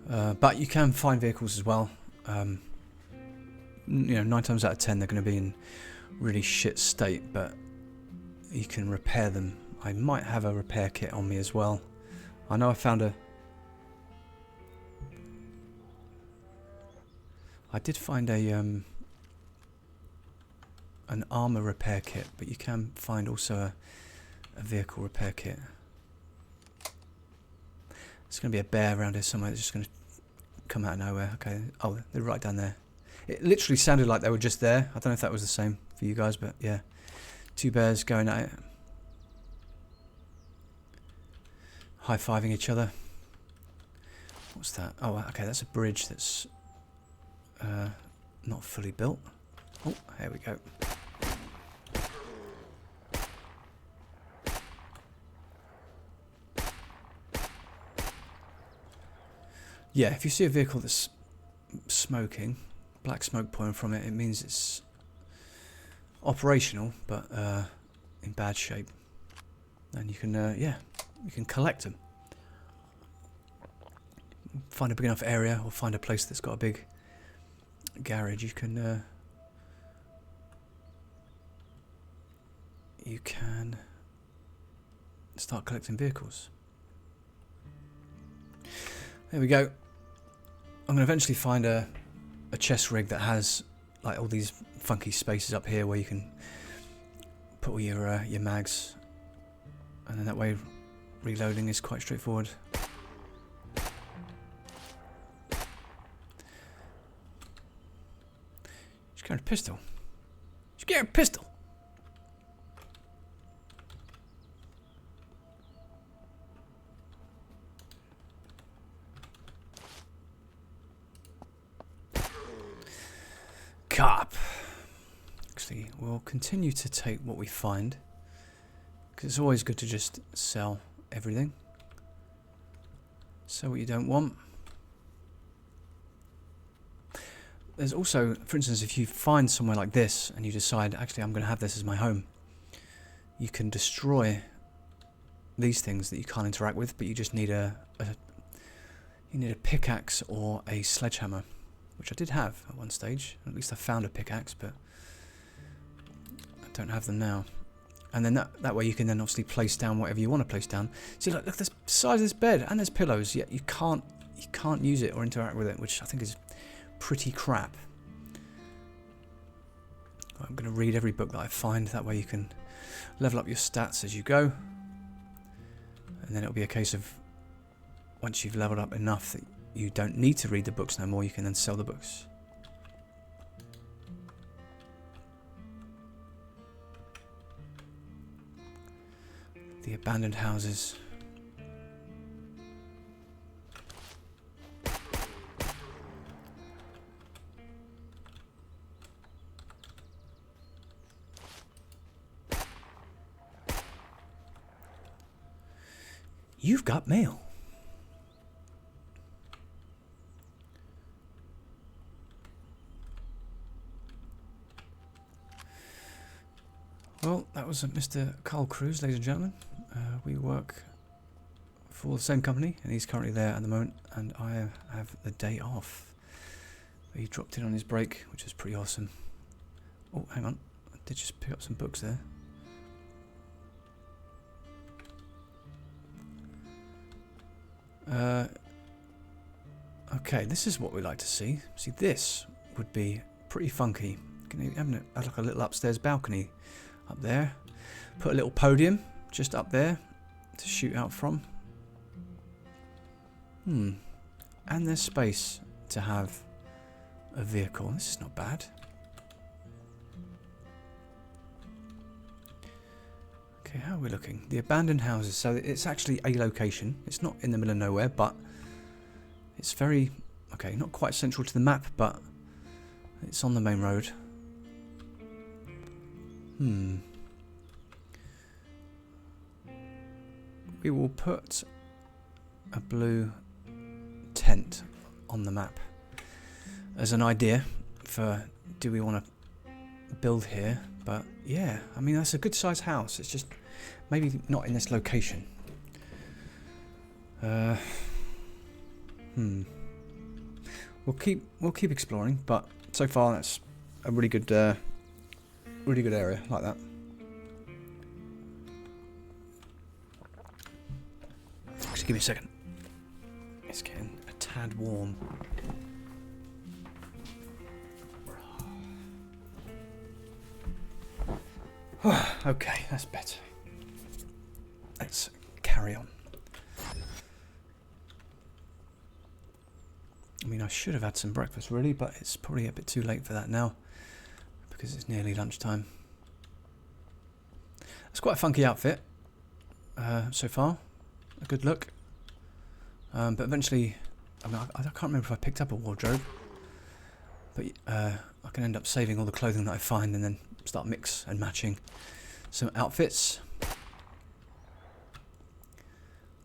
But you can find vehicles as well. You know, 9 times out of 10 they're going to be in really shit state, but you can repair them. I might have a repair kit on me as well. I know I found I did find an armor repair kit, but you can find also a vehicle repair kit. There's going to be a bear around here somewhere that's just going to come out of nowhere. Okay, oh, they're right down there. It literally sounded like they were just there. I don't know if that was the same for you guys, but yeah. 2 bears going at it. High-fiving each other. What's that? Oh, okay, that's a bridge that's not fully built. Oh, there we go. Yeah, if you see a vehicle that's smoking, black smoke pouring from it, it means it's operational, but in bad shape. And you can, yeah, you can collect them. Find a big enough area, or find a place that's got a big garage. You can start collecting vehicles. There we go. I'm going to eventually find a chest rig that has like all these funky spaces up here where you can put all your mags, and then that way reloading is quite straightforward. She's carrying a pistol. She's carrying a pistol. Cop. Actually, we'll continue to take what we find, because it's always good to just sell everything. Sell what you don't want. There's also, for instance, if you find somewhere like this and you decide, actually, I'm going to have this as my home, you can destroy these things that you can't interact with, but you just need a pickaxe or a sledgehammer, which I did have at one stage. At least I found a pickaxe, but I don't have them now. And then that way you can then obviously place down whatever you want to place down. See, look at the size of this bed, and there's pillows, yet you can't use it or interact with it, which I think is pretty crap. I'm going to read every book that I find, that way you can level up your stats as you go. And then it'll be a case of, once you've leveled up enough that you don't need to read the books no more. You can then sell the books. The abandoned houses. You've got mail. Well, that was Mr. Carl Cruz, ladies and gentlemen. We work for the same company, and he's currently there at the moment, and I have the day off. He dropped in on his break, which is pretty awesome. Oh, hang on. I did just pick up some books there. Okay, this is what we like to see. See, this would be pretty funky. Can you have like a little upstairs balcony up there? Put a little podium just up there to shoot out from. And there's space to have a vehicle. This is not bad. Okay, how are we looking? The abandoned houses. So it's actually a location. It's not in the middle of nowhere, but it's very, okay, not quite central to the map, but it's on the main road. We will put a blue tent on the map as an idea for, do we want to build here? But yeah, I mean, that's a good sized house. It's just maybe not in this location. We'll keep exploring, but so far that's a really good area like that. Just give me a second. It's getting a tad warm. Okay, that's better. Let's carry on. I mean, I should have had some breakfast really, but it's probably a bit too late for that now because it's nearly lunchtime. It's quite a funky outfit so far. A good look. But eventually, I mean, I can't remember if I picked up a wardrobe, but I can end up saving all the clothing that I find and then start mix and matching some outfits.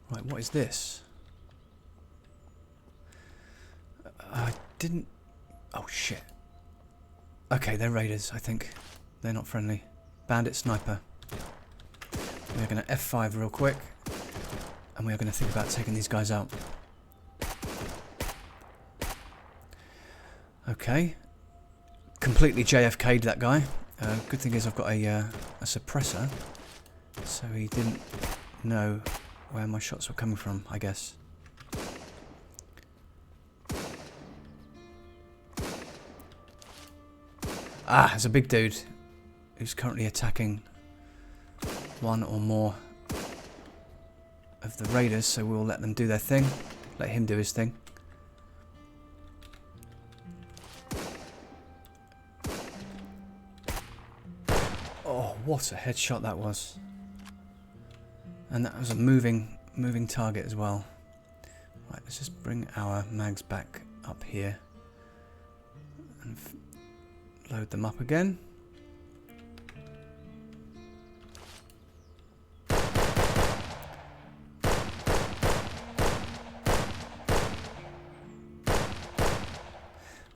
Right, what is this? I didn't... Oh shit. Okay, they're raiders, I think. They're not friendly. Bandit sniper. We're going to F5 real quick. And we are going to think about taking these guys out. Okay. Completely JFK'd that guy. Good thing is I've got a suppressor. So he didn't know where my shots were coming from, I guess. Ah, there's a big dude who's currently attacking one or more of the raiders, so we'll let them do their thing. Let him do his thing. Oh, what a headshot that was. And that was a moving target as well. Right, let's just bring our mags back up here and load them up again.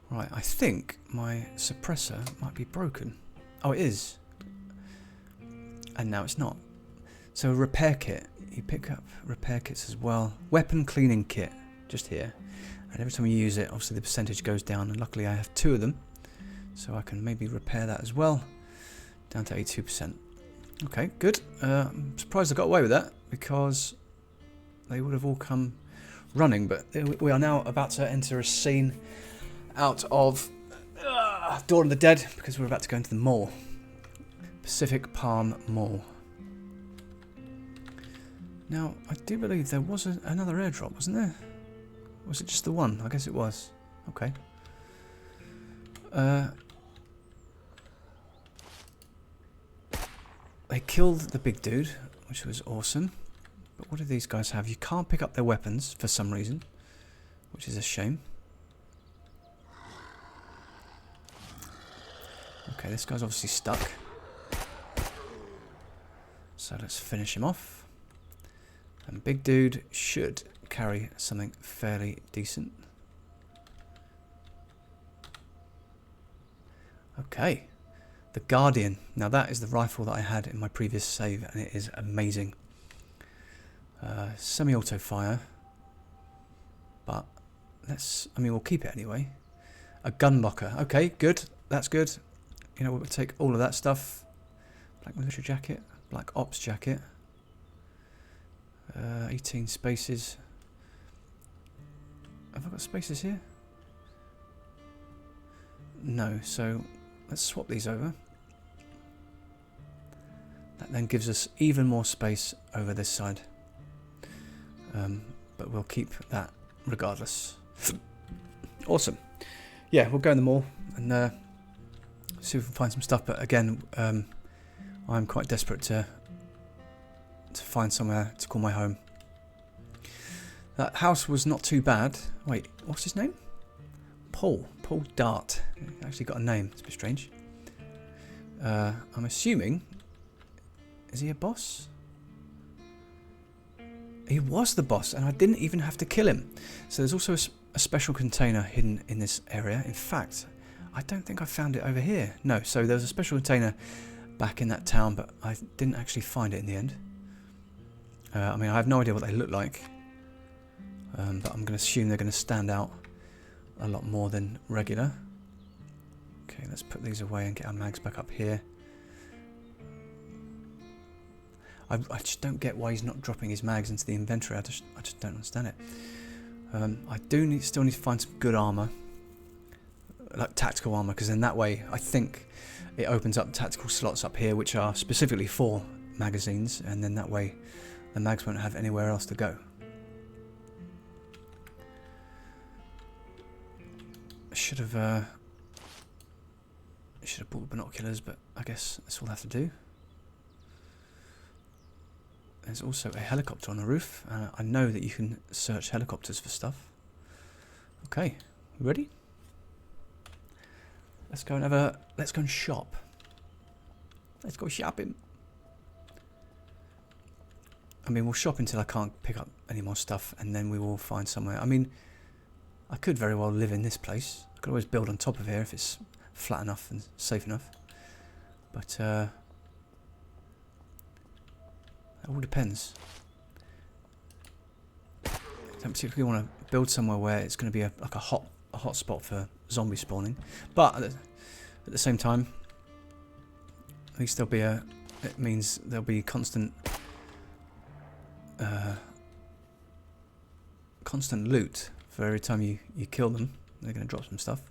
Right, I think my suppressor might be broken. Oh, it is. And now it's not. So a repair kit. You pick up repair kits as well. Weapon cleaning kit, just here. And every time you use it, obviously the percentage goes down. And luckily I have 2 of them. So I can maybe repair that as well. Down to 82%. Okay, good. I'm surprised I got away with that, because they would have all come running. But we are now about to enter a scene out of Dawn of the Dead, because we're about to go into the mall. Pacific Palm Mall. Now, I do believe there was another airdrop, wasn't there? Was it just the one? I guess it was. Okay. They killed the big dude, which was awesome. But what do these guys have? You can't pick up their weapons for some reason, which is a shame. Okay, this guy's obviously stuck. So let's finish him off. And big dude should carry something fairly decent. Okay. The Guardian. Now that is the rifle that I had in my previous save, and it is amazing. Semi-auto fire. But we'll keep it anyway. A gun locker. Okay, good. That's good. You know, we'll take all of that stuff. Black military jacket. Black ops jacket. 18 spaces. Have I got spaces here? No, so let's swap these over. That then gives us even more space over this side. But we'll keep that regardless. Awesome. Yeah, we'll go in the mall and see if we can find some stuff. But again, I'm quite desperate to find somewhere to call my home. That house was not too bad. Wait, what's his name? Paul Dart. He actually got a name. It's a bit strange. I'm assuming... Is he a boss? He was the boss, and I didn't even have to kill him. So there's also a special container hidden in this area. In fact, I don't think I found it over here. No, so there was a special container back in that town, but I didn't actually find it in the end. I mean, I have no idea what they look like. But I'm going to assume they're going to stand out a lot more than regular. Okay, let's put these away and get our mags back up here. I just don't get why he's not dropping his mags into the inventory. I just don't understand it. I do still need to find some good armour, like tactical armour, because in that way I think it opens up tactical slots up here, which are specifically for magazines, and then that way the mags won't have anywhere else to go. I should have bought binoculars, but I guess that's all I have to do. There's also a helicopter on the roof. I know that you can search helicopters for stuff. Okay, we ready? Let's go and shop. Let's go shopping. I mean, we'll shop until I can't pick up any more stuff, and then we will find somewhere. I mean, I could very well live in this place. I could always build on top of here if it's flat enough and safe enough. But it all depends. I don't particularly want to build somewhere where it's going to be like a hot spot for zombie spawning. But at the same time, at least there'll be it means there'll be constant loot for every time you kill them. They're going to drop some stuff.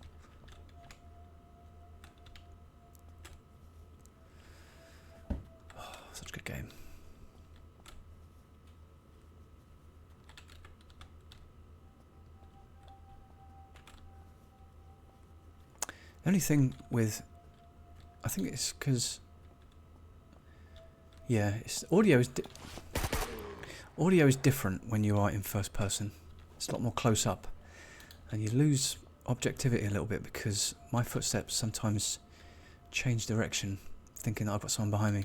Oh, such a good game. The only thing with, I think it's because, yeah, audio is different when you are in first person. It's a lot more close up, and you lose objectivity a little bit because my footsteps sometimes change direction, thinking that I've got someone behind me.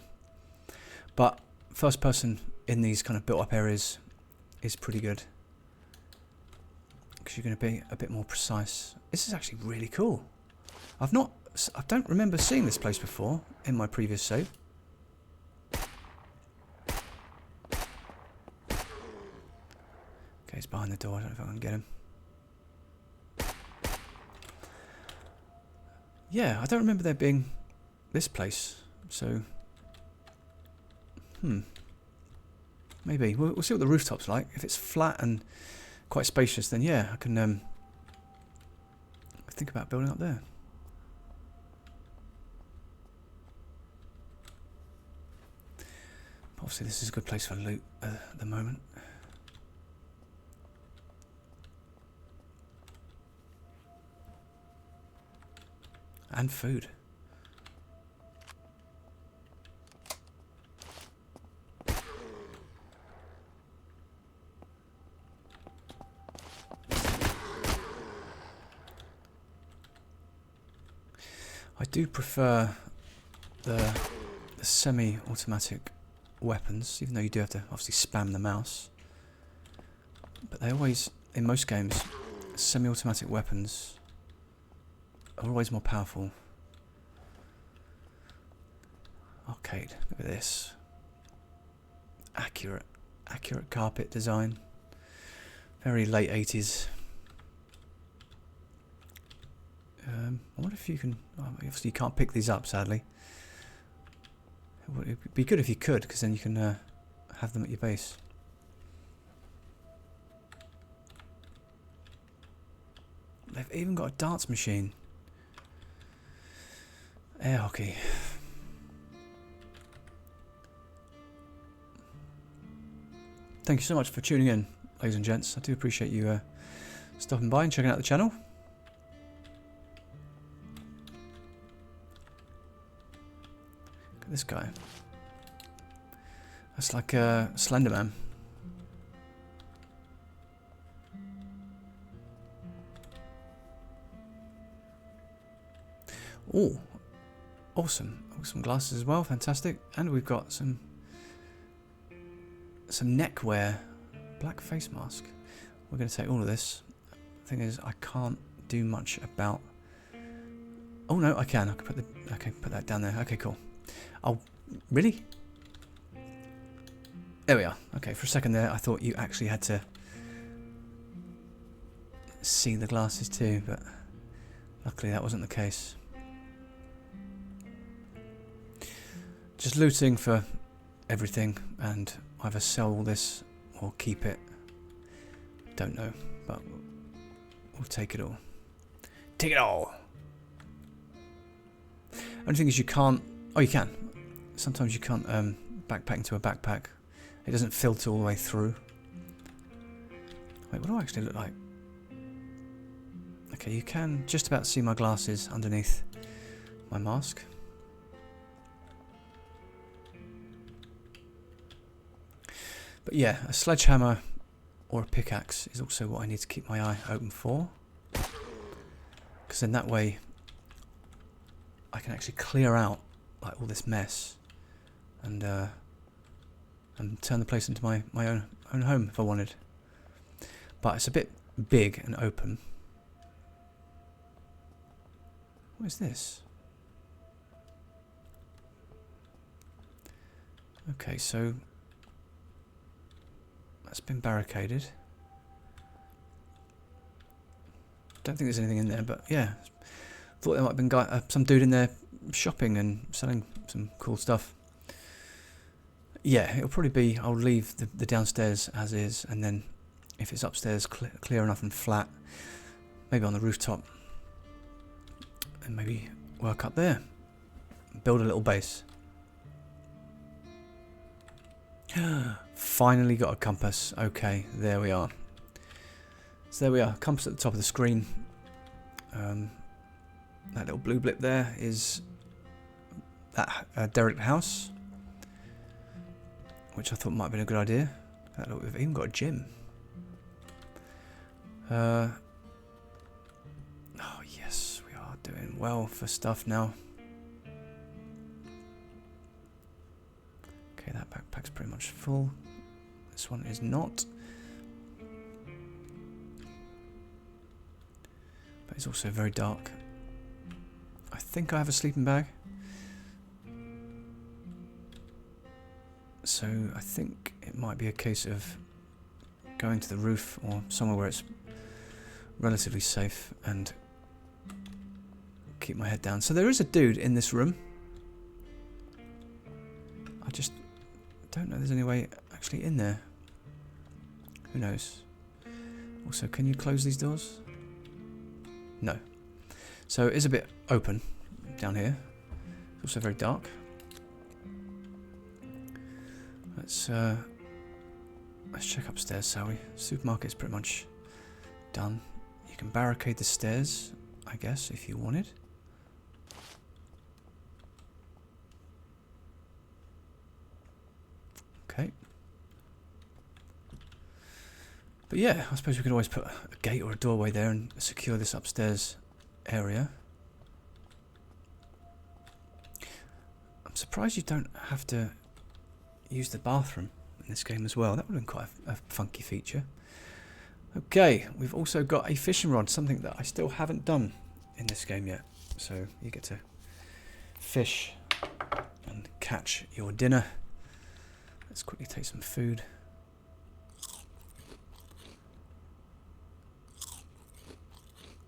But first person in these kind of built up areas is pretty good because you're going to be a bit more precise. This is actually really cool. I don't remember seeing this place before in my previous save. Okay, he's behind the door. I don't know if I can get him. Yeah, I don't remember there being this place. So, maybe we'll see what the rooftop's like. If it's flat and quite spacious, then yeah, I can think about building up there. Obviously, this is a good place for loot at the moment. And food. I do prefer the semi-automatic weapons, even though you do have to obviously spam the mouse. But they always, in most games, semi-automatic weapons are always more powerful. Arcade, look at this. Accurate carpet design. Very late 80s. I wonder if you can... Oh, obviously you can't pick these up, sadly. It would be good if you could, because then you can have them at your base. They've even got a darts machine. Air hockey. Thank you so much for tuning in, ladies and gents. I do appreciate you stopping by and checking out the channel. Look at this guy. That's like a Slender Man. Oh, awesome. Some glasses as well, fantastic. And we've got some neckwear, black face mask. We're going to take all of this. The thing is, I can't do much about... Oh no, I can. I can put the... Okay, put that down there. Okay, cool. Oh, really? There we are. Okay, for a second there, I thought you actually had to see the glasses too, but luckily that wasn't the case. Just looting for everything, and either sell all this or keep it. Don't know, but we'll take it all. Take it all! Only thing is you can't... Oh, you can. Sometimes you can't backpack into a backpack. It doesn't filter all the way through. Wait, what do I actually look like? Okay, you can just about see my glasses underneath my mask. But yeah, a sledgehammer or a pickaxe is also what I need to keep my eye open for. Because then that way I can actually clear out like all this mess and turn the place into my own home if I wanted. But it's a bit big and open. What is this? Okay, so that's been barricaded. Don't think there's anything in there, but yeah, thought there might have been some dude in there shopping and selling some cool stuff. Yeah, it'll probably be, I'll leave the downstairs as is, and then if it's upstairs clear enough and flat, maybe on the rooftop, and maybe work up there, build a little base. Finally got a compass. Okay, there we are. So there we are, compass at the top of the screen. That little blue blip there is that derelict house, which I thought might have been a good idea. Look, we've even got a gym. Oh yes, we are doing well for stuff now. Okay, that backpack's pretty much full. This one is not. But it's also very dark. I think I have a sleeping bag. So I think it might be a case of going to the roof or somewhere where it's relatively safe and keep my head down. So there is a dude in this room. I just don't know if there's any way actually in there. Who knows? Also, can you close these doors? No. So it is a bit open down here. It's also very dark. Let's check upstairs, shall we? Supermarket's pretty much done. You can barricade the stairs, I guess, if you wanted. Okay. But yeah, I suppose we could always put a gate or a doorway there and secure this upstairs area. I'm surprised you don't have to use the bathroom in this game as well. That would have been quite a funky feature. Okay, we've also got a fishing rod, something that I still haven't done in this game yet. So you get to fish and catch your dinner. Let's quickly take some food.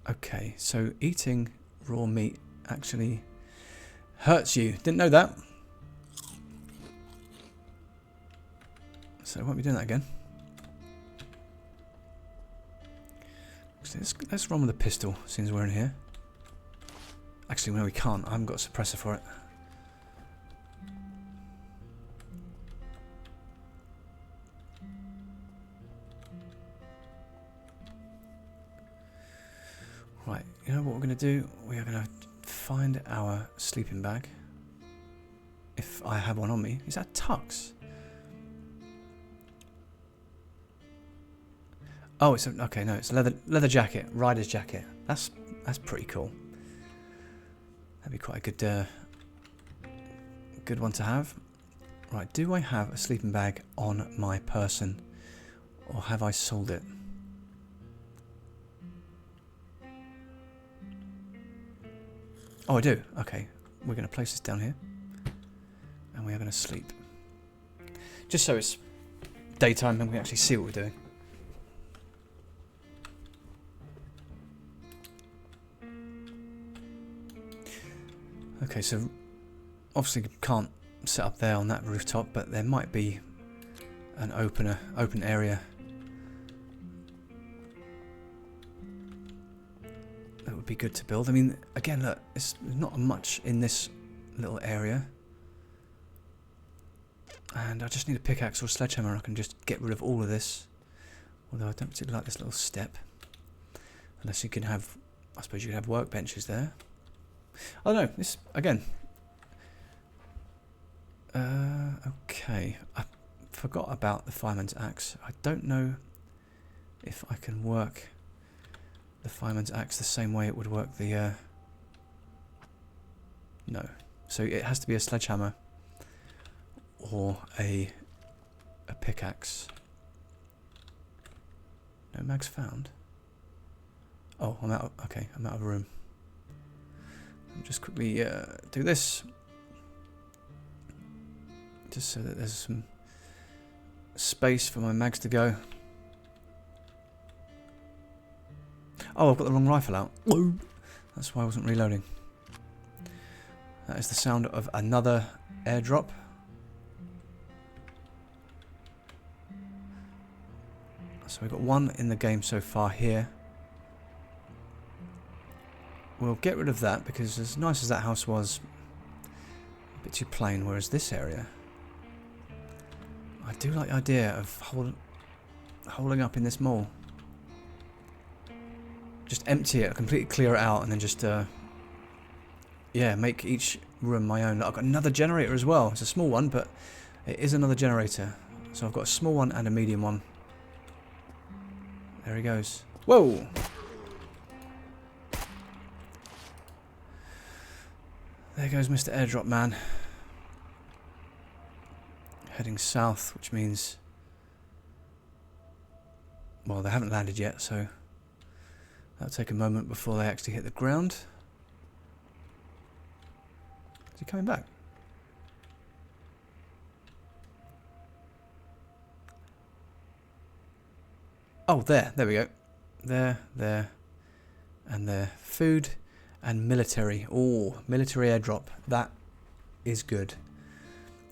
Okay, so eating raw meat actually hurts you. Didn't know that. So I won't be doing that again. Let's run with a pistol, since we're in here. Actually, no, we can't. I haven't got a suppressor for it. Right, you know what we're going to do? We are going to find our sleeping bag. If I have one on me. Is that Tux? Oh, it's a, okay. No, it's a leather jacket, rider's jacket. That's pretty cool. That'd be quite a good one to have. Right, do I have a sleeping bag on my person, or have I sold it? Oh, I do. Okay, we're going to place this down here, and we are going to sleep. Just so it's daytime and we actually see what we're doing. Okay, so obviously can't set up there on that rooftop, but there might be an open area that would be good to build. I mean, again, look, there's not much in this little area, and I just need a pickaxe or a sledgehammer. I can just get rid of all of this. Although I don't particularly like this little step, unless you can have, I suppose you could have workbenches there. I don't know, this, again. Okay, I forgot about the fireman's axe. I don't know if I can work the fireman's axe the same way it would work the, no. So it has to be a sledgehammer or a pickaxe. No mags found. Oh, I'm out, okay, I'm out of room. Just quickly do this, just so that there's some space for my mags to go. Oh, I've got the wrong rifle out. That's why I wasn't reloading. That is the sound of another airdrop. So we've got one in the game so far here. We'll get rid of that because as nice as that house was, a bit too plain, whereas this area, I do like the idea of holding up in this mall. Just empty it, completely clear it out, and then just, yeah, make each room my own. I've got another generator as well. It's a small one, but it is another generator. So I've got a small one and a medium one. There he goes. Whoa! There goes Mr. Airdrop Man. Heading south, which means, well, they haven't landed yet, so that'll take a moment before they actually hit the ground. Is he coming back? Oh, there we go. There, and there. Food and military. Oh, military airdrop. That is good.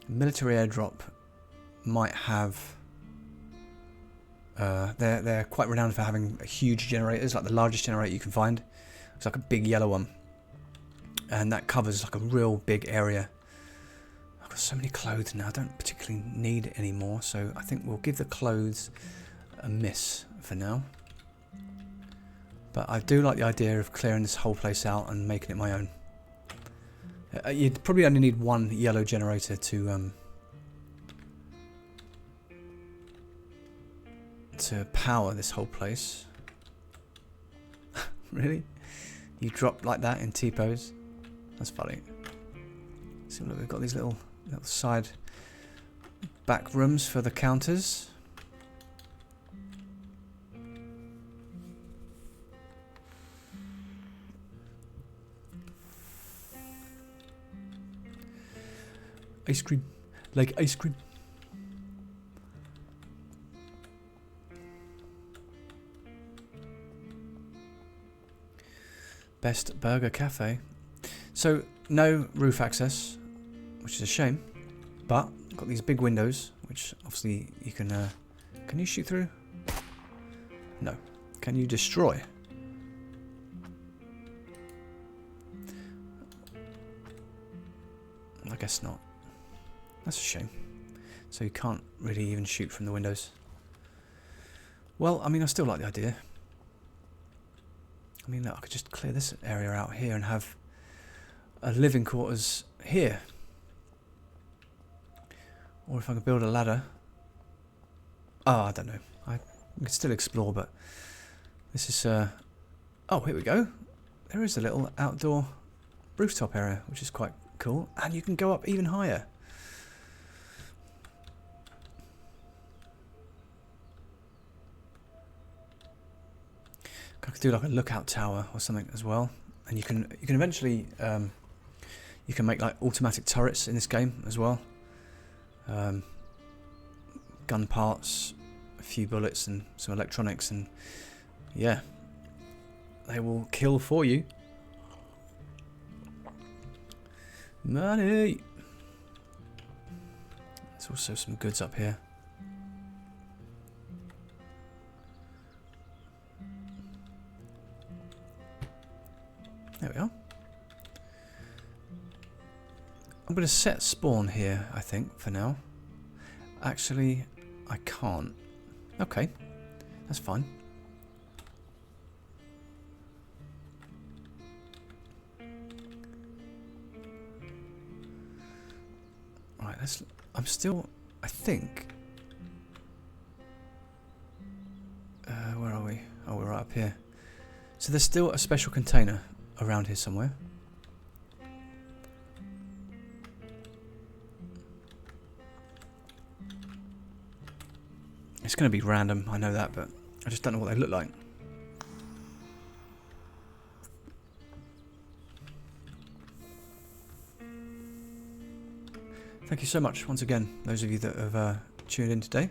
Military airdrop might have... they're quite renowned for having huge generators, like the largest generator you can find. It's like a big yellow one. And that covers like a real big area. I've got so many clothes now, I don't particularly need any more, so I think we'll give the clothes a miss for now. But I do like the idea of clearing this whole place out and making it my own. You'd probably only need one yellow generator to to power this whole place. Really? You drop like that in T-pose? That's funny. See, look, we've got these little side back rooms for the counters. Ice cream. Like ice cream. Best Burger Cafe. So, no roof access, which is a shame. But, got these big windows, which obviously you can you shoot through? No. Can you destroy? I guess not. That's a shame. So you can't really even shoot from the windows. Well, I mean, I still like the idea. I mean, look, I could just clear this area out here and have a living quarters here. Or if I could build a ladder. Oh, I don't know. I can still explore, but this is... oh, here we go. There is a little outdoor rooftop area, which is quite cool. And you can go up even higher. I could do like a lookout tower or something as well, and you can eventually you can make like automatic turrets in this game as well. Gun parts, a few bullets, and some electronics, and yeah, they will kill for you. Money. There's also some goods up here. There we are. I'm going to set spawn here, I think, for now. Actually, I can't. Okay, that's fine. Right, I'm still, I think... where are we? Oh, we're right up here. So there's still a special container around here somewhere. It's going to be random, I know that, but I just don't know what they look like. Thank you so much once again, those of you that have tuned in today.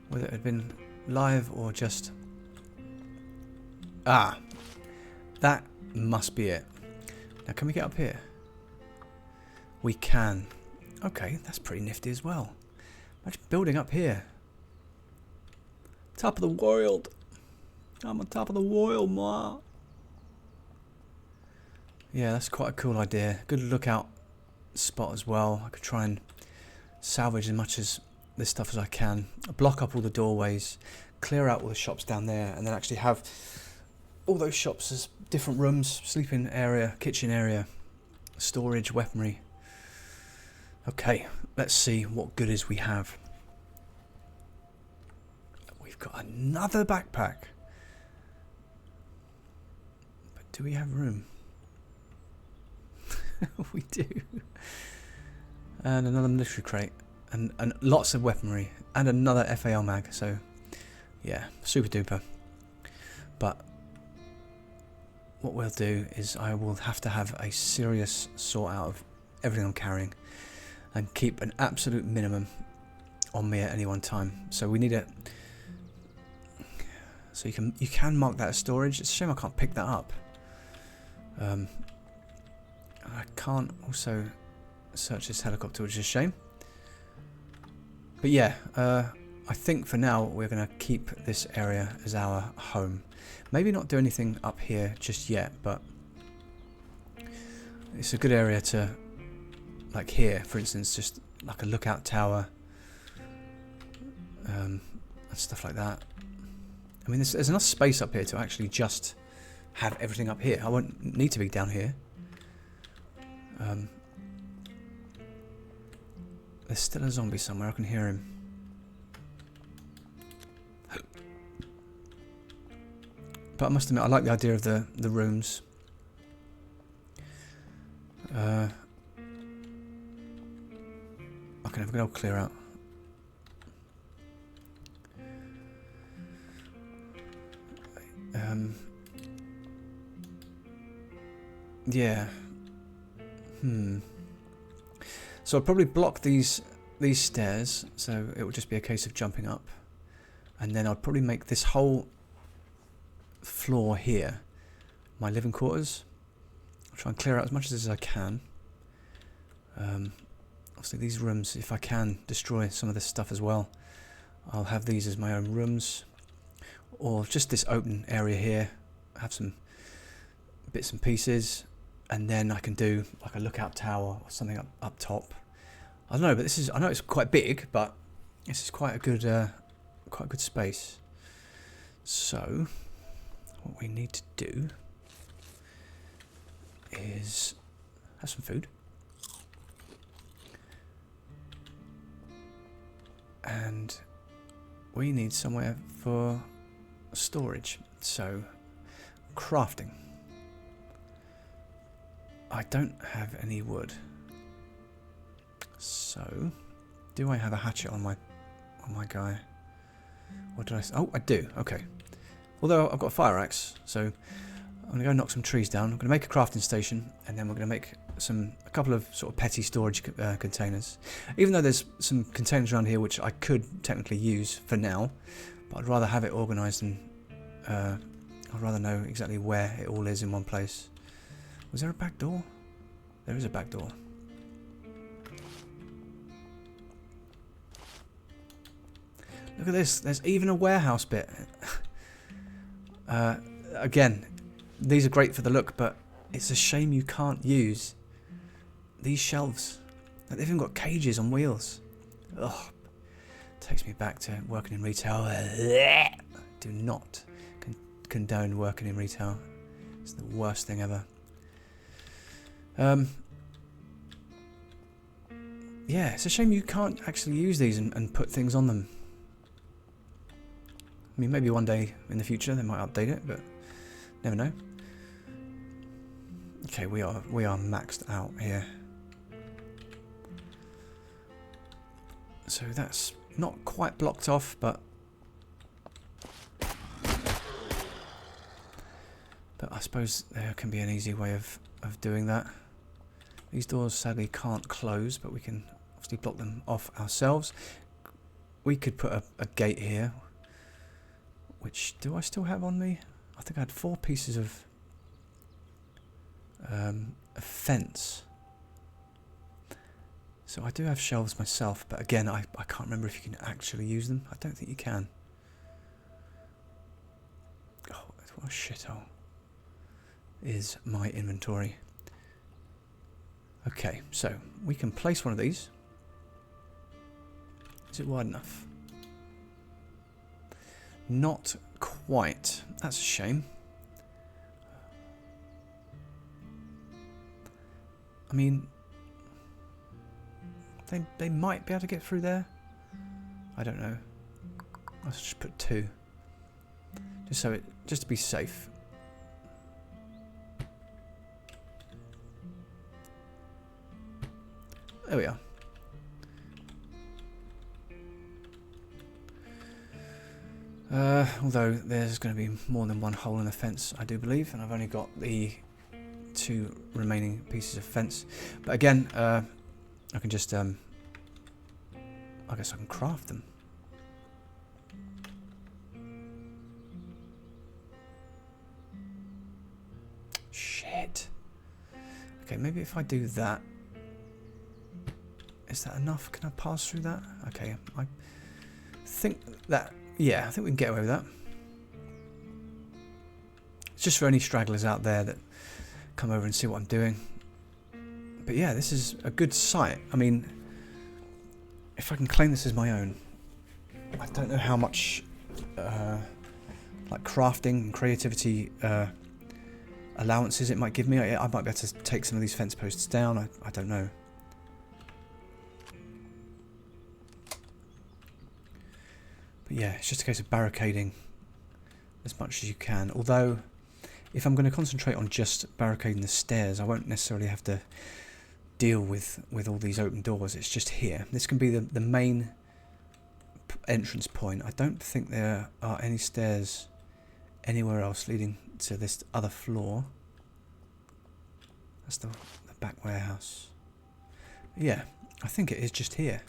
Whether it had been live or just... Ah! That must be it. Now, can we get up here? We can. Okay, that's pretty nifty as well. Imagine building up here. Top of the world. I'm on top of the world, ma. Yeah, that's quite a cool idea. Good lookout spot as well. I could try and salvage as much as this stuff as I can. Block up all the doorways. Clear out all the shops down there. And then actually have all those shops as different rooms, sleeping area, kitchen area, storage, weaponry. Okay, let's see what goodies we have. We've got another backpack. But do we have room? We do. And another military crate. And lots of weaponry. And another FAL mag. So, yeah, super duper. But what we'll do is I will have to have a serious sort out of everything I'm carrying and keep an absolute minimum on me at any one time. So we need it. So you can mark that as storage. It's a shame I can't pick that up. I can't also search this helicopter, which is a shame. But yeah, I think for now we're going to keep this area as our home. Maybe not do anything up here just yet, but it's a good area to, like here, for instance, just like a lookout tower and stuff like that. I mean, there's enough space up here to actually just have everything up here. I won't need to be down here. There's still a zombie somewhere. I can hear him. But I must admit, I like the idea of the rooms. Okay, I'm going to clear out. Yeah. So I'll probably block these stairs, so it will just be a case of jumping up, and then I'll probably make this whole floor here my living quarters. I'll try and clear out as much as I can. Obviously these rooms, if I can destroy some of this stuff as well, I'll have these as my own rooms, or just this open area here, have some bits and pieces, and then I can do like a lookout tower or something up top. I don't know, but this is, I know it's quite big, but this is quite a good space. So what we need to do is have some food, and we need somewhere for storage. So crafting. I don't have any wood. So, do I have a hatchet on my guy? What did I? Oh, I do. Okay. Although I've got a fire axe, so I'm gonna go knock some trees down. I'm gonna make a crafting station, and then we're gonna make a couple of sort of petty storage containers. Even though there's some containers around here which I could technically use for now, but I'd rather have it organised, and I'd rather know exactly where it all is in one place. Was there a back door? There is a back door. Look at this, there's even a warehouse bit. Again, these are great for the look, but it's a shame you can't use these shelves. Like, they've even got cages on wheels. Ugh, takes me back to working in retail. Do not condone working in retail. It's the worst thing ever. Yeah, it's a shame you can't actually use these and put things on them. I mean, maybe one day in the future they might update it, but never know. Okay, we are maxed out here. So that's not quite blocked off, but I suppose there can be an easy way of doing that. These doors sadly can't close, but we can obviously block them off ourselves. We could put a gate here. Which do I still have on me? I think I had 4 pieces of a fence. So I do have shelves myself, but again, I can't remember if you can actually use them. I don't think you can. Oh, what a shithole is my inventory. Okay, so we can place one of these. Is it wide enough? Not quite. That's a shame. I mean, they might be able to get through there. I don't know. Let's just put 2, just to be safe. There we are. Although there's going to be more than one hole in the fence, I do believe, and I've only got the 2 remaining pieces of fence. But again, I can just, I guess I can craft them. Shit. Okay, maybe if I do that, is that enough? Can I pass through that? Okay, I think that. Yeah, I think we can get away with that. It's just for any stragglers out there that come over and see what I'm doing. But yeah, this is a good site. I mean, if I can claim this as my own, I don't know how much like crafting and creativity allowances it might give me. I might be able to take some of these fence posts down. I don't know. But yeah, it's just a case of barricading as much as you can. Although, if I'm going to concentrate on just barricading the stairs, I won't necessarily have to deal with all these open doors. It's just here. This can be the main entrance point. I don't think there are any stairs anywhere else leading to this other floor. That's the back warehouse. Yeah, I think it is just here.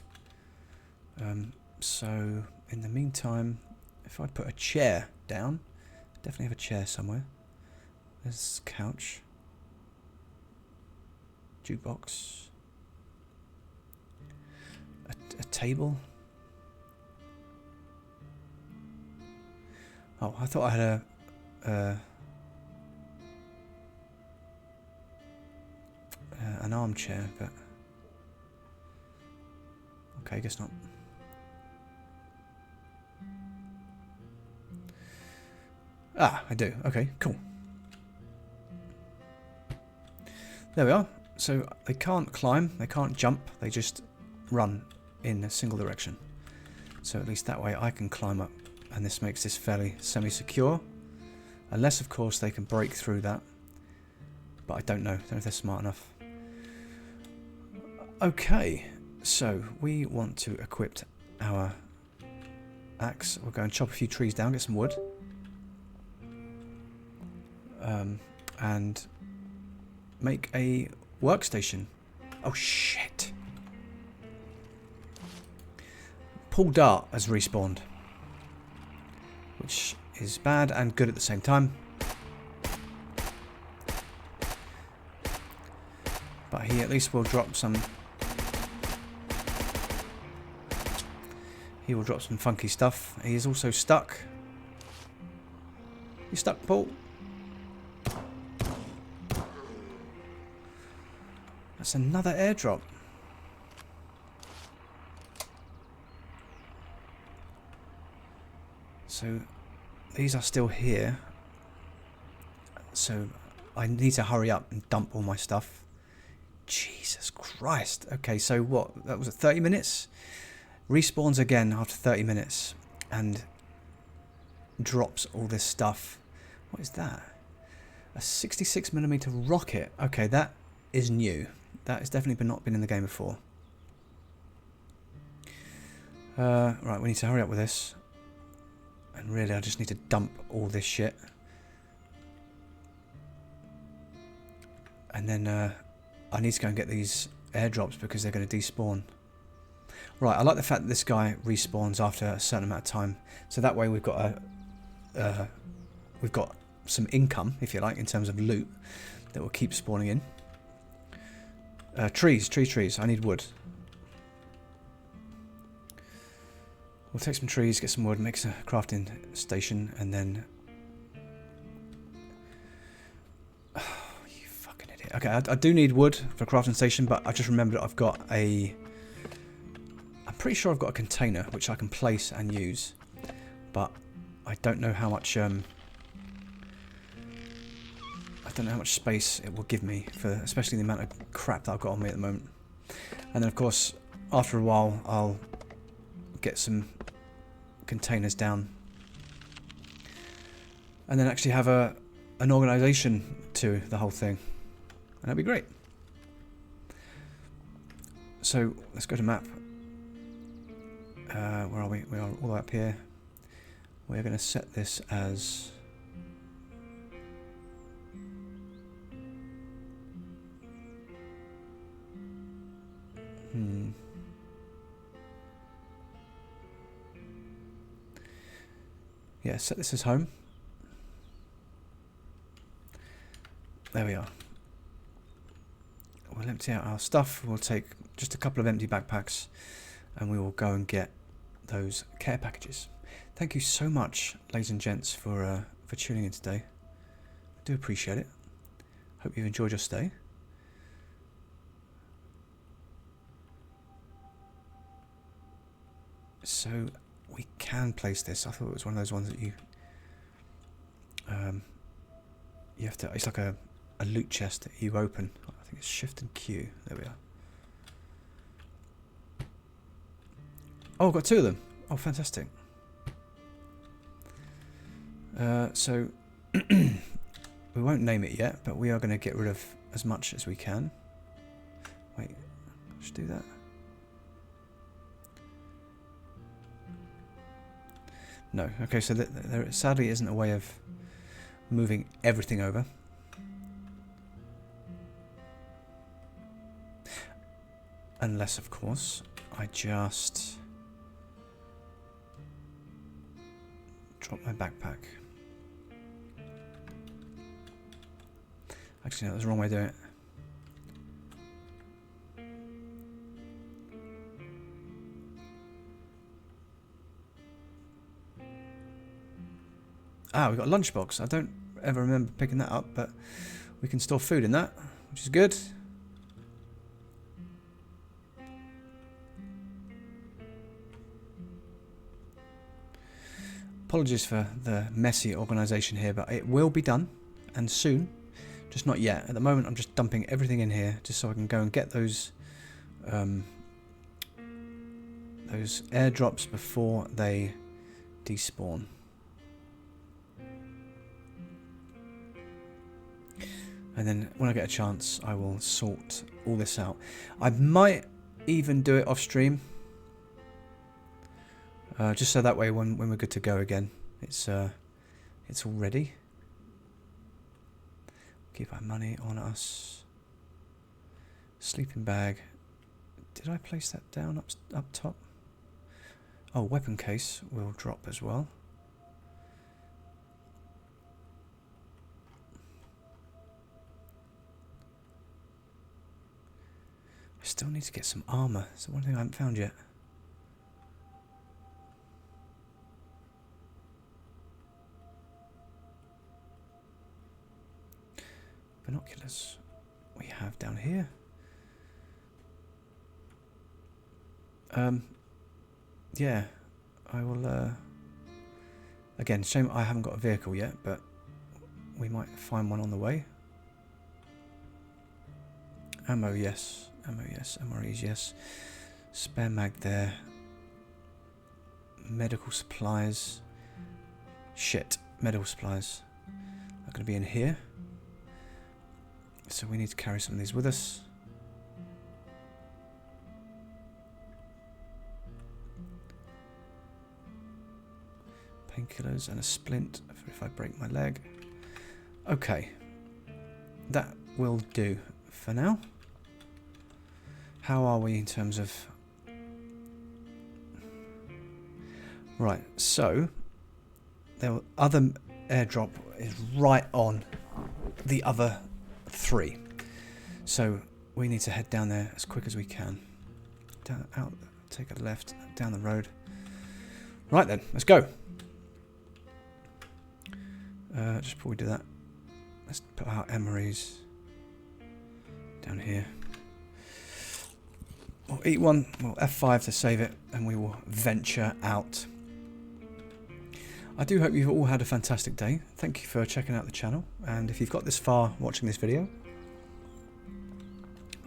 So, in the meantime, if I put a chair down, definitely have a chair somewhere. There's a couch. Jukebox. A table. Oh, I thought I had an armchair, but okay, I guess not. Ah, I do. Okay, cool. There we are. So they can't climb, they can't jump, they just run in a single direction. So at least that way I can climb up, and this makes this fairly semi-secure. Unless, of course, they can break through that. But I don't know. I don't know if they're smart enough. Okay, so we want to equip our axe. We'll go and chop a few trees down, get some wood. And make a workstation. Oh, shit. Paul Dart has respawned. Which is bad and good at the same time. But he at least will drop some... He will drop some funky stuff. He is also stuck. You stuck, Paul? That's another airdrop. So these are still here. So I need to hurry up and dump all my stuff. Jesus Christ. Okay, so what? That was at 30 minutes? Respawns again after 30 minutes. And drops all this stuff. What is that? A 66mm rocket. Okay, that is new. That has definitely not been in the game before. Right, we need to hurry up with this. And really, I just need to dump all this shit. And then I need to go and get these airdrops because they're going to despawn. Right, I like the fact that this guy respawns after a certain amount of time. So that way we've got some income, if you like, in terms of loot that will keep spawning in. Trees. I need wood. We'll take some trees, get some wood, make a crafting station, and then... Oh, you fucking idiot. Okay, I do need wood for a crafting station, but I just remembered I've got a... I'm pretty sure I've got a container which I can place and use, but I don't know how much... I don't know how much space it will give me, for especially the amount of crap that I've got on me at the moment. And then, of course, after a while, I'll get some containers down, and then actually have an organisation to the whole thing, and that'd be great. So let's go to map. Where are we? We are all the way up here. We're going to set this as... Yeah, set this as home. There we are. We'll empty out our stuff. We'll take just a couple of empty backpacks and we will go and get those care packages. Thank you so much, ladies and gents, for tuning in today. I do appreciate it. Hope you've enjoyed your stay. So we can place this. I thought it was one of those ones that you have to... It's like a loot chest that you open. I think it's Shift and Q. There we are. Oh, I've got two of them. Oh, fantastic. So we won't name it yet, but we are going to get rid of as much as we can. Wait, let's do that. No, okay, so there sadly isn't a way of moving everything over. Unless, of course, I just drop my backpack. Actually, no, that's the wrong way to do it. Ah, we've got a lunchbox. I don't ever remember picking that up, but we can store food in that, which is good. Apologies for the messy organisation here, but it will be done, and soon. Just not yet. At the moment, I'm just dumping everything in here, just so I can go and get those airdrops before they despawn. And then when I get a chance, I will sort all this out. I might even do it off stream. Just so that way when we're good to go again, it's all ready. Keep our money on us. Sleeping bag. Did I place that down up top? Oh, weapon case will drop as well. I still need to get some armour. It's the one thing I haven't found yet. Binoculars we have down here. Yeah, I will, again, shame I haven't got a vehicle yet, but we might find one on the way. Ammo, yes. Ammo, yes. MREs, yes. Spare mag there. Medical supplies. Shit, medical supplies are going to be in here. So we need to carry some of these with us. Painkillers and a splint if I break my leg. Okay. That will do for now. How are we in terms of... Right, so the other airdrop is right on the other 3. So we need to head down there as quick as we can. Down, out, take a left, down the road. Right then, let's go. Just before we do that, let's put our MREs down here. We'll eat one, we'll F5 to save it, and we will venture out. I do hope you've all had a fantastic day. Thank you for checking out the channel, and if you've got this far watching this video,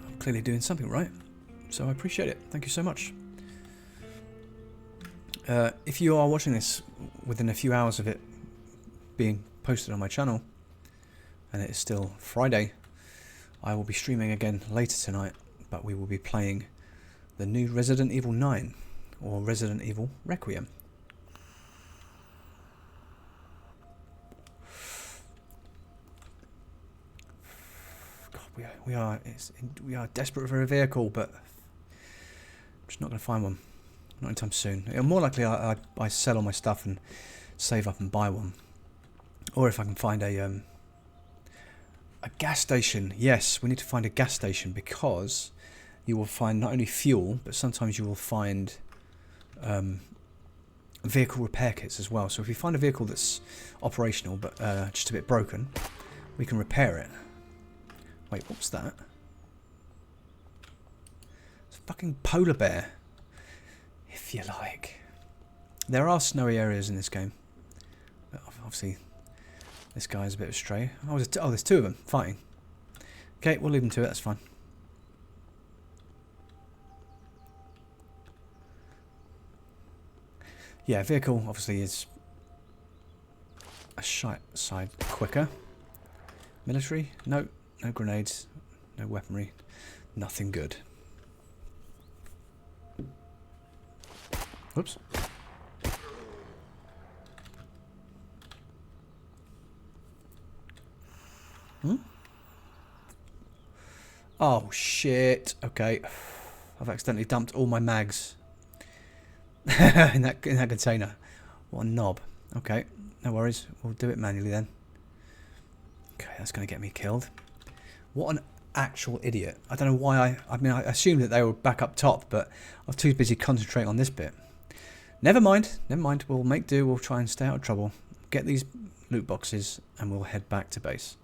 I'm clearly doing something right, so I appreciate it. Thank you so much. If you are watching this within a few hours of it being posted on my channel, and it is still Friday, I will be streaming again later tonight, but we will be playing the new Resident Evil 9, or Resident Evil Requiem. We are desperate for a vehicle, but I'm just not going to find one. Not anytime soon. More likely I sell all my stuff and save up and buy one. Or if I can find a gas station. Yes, we need to find a gas station, because you will find not only fuel, but sometimes you will find vehicle repair kits as well. So if you find a vehicle that's operational but just a bit broken, we can repair it. Wait, what's that? It's a fucking polar bear, if you like. There are snowy areas in this game, but obviously this guy is a bit of a stray. Oh, there's 2 of them fighting. Okay, we'll leave them to it, that's fine. Yeah, vehicle obviously is a shite side quicker. Military? No. No grenades. No weaponry. Nothing good. Whoops. Hmm? Oh, shit. Okay. I've accidentally dumped all my mags in that container. What a knob. Okay. No worries. We'll do it manually then. Okay, that's going to get me killed. What an actual idiot. I don't know why I mean, I assumed that they were back up top, but I was too busy concentrating on this bit. Never mind. Never mind. We'll make do. We'll try and stay out of trouble. Get these loot boxes and we'll head back to base.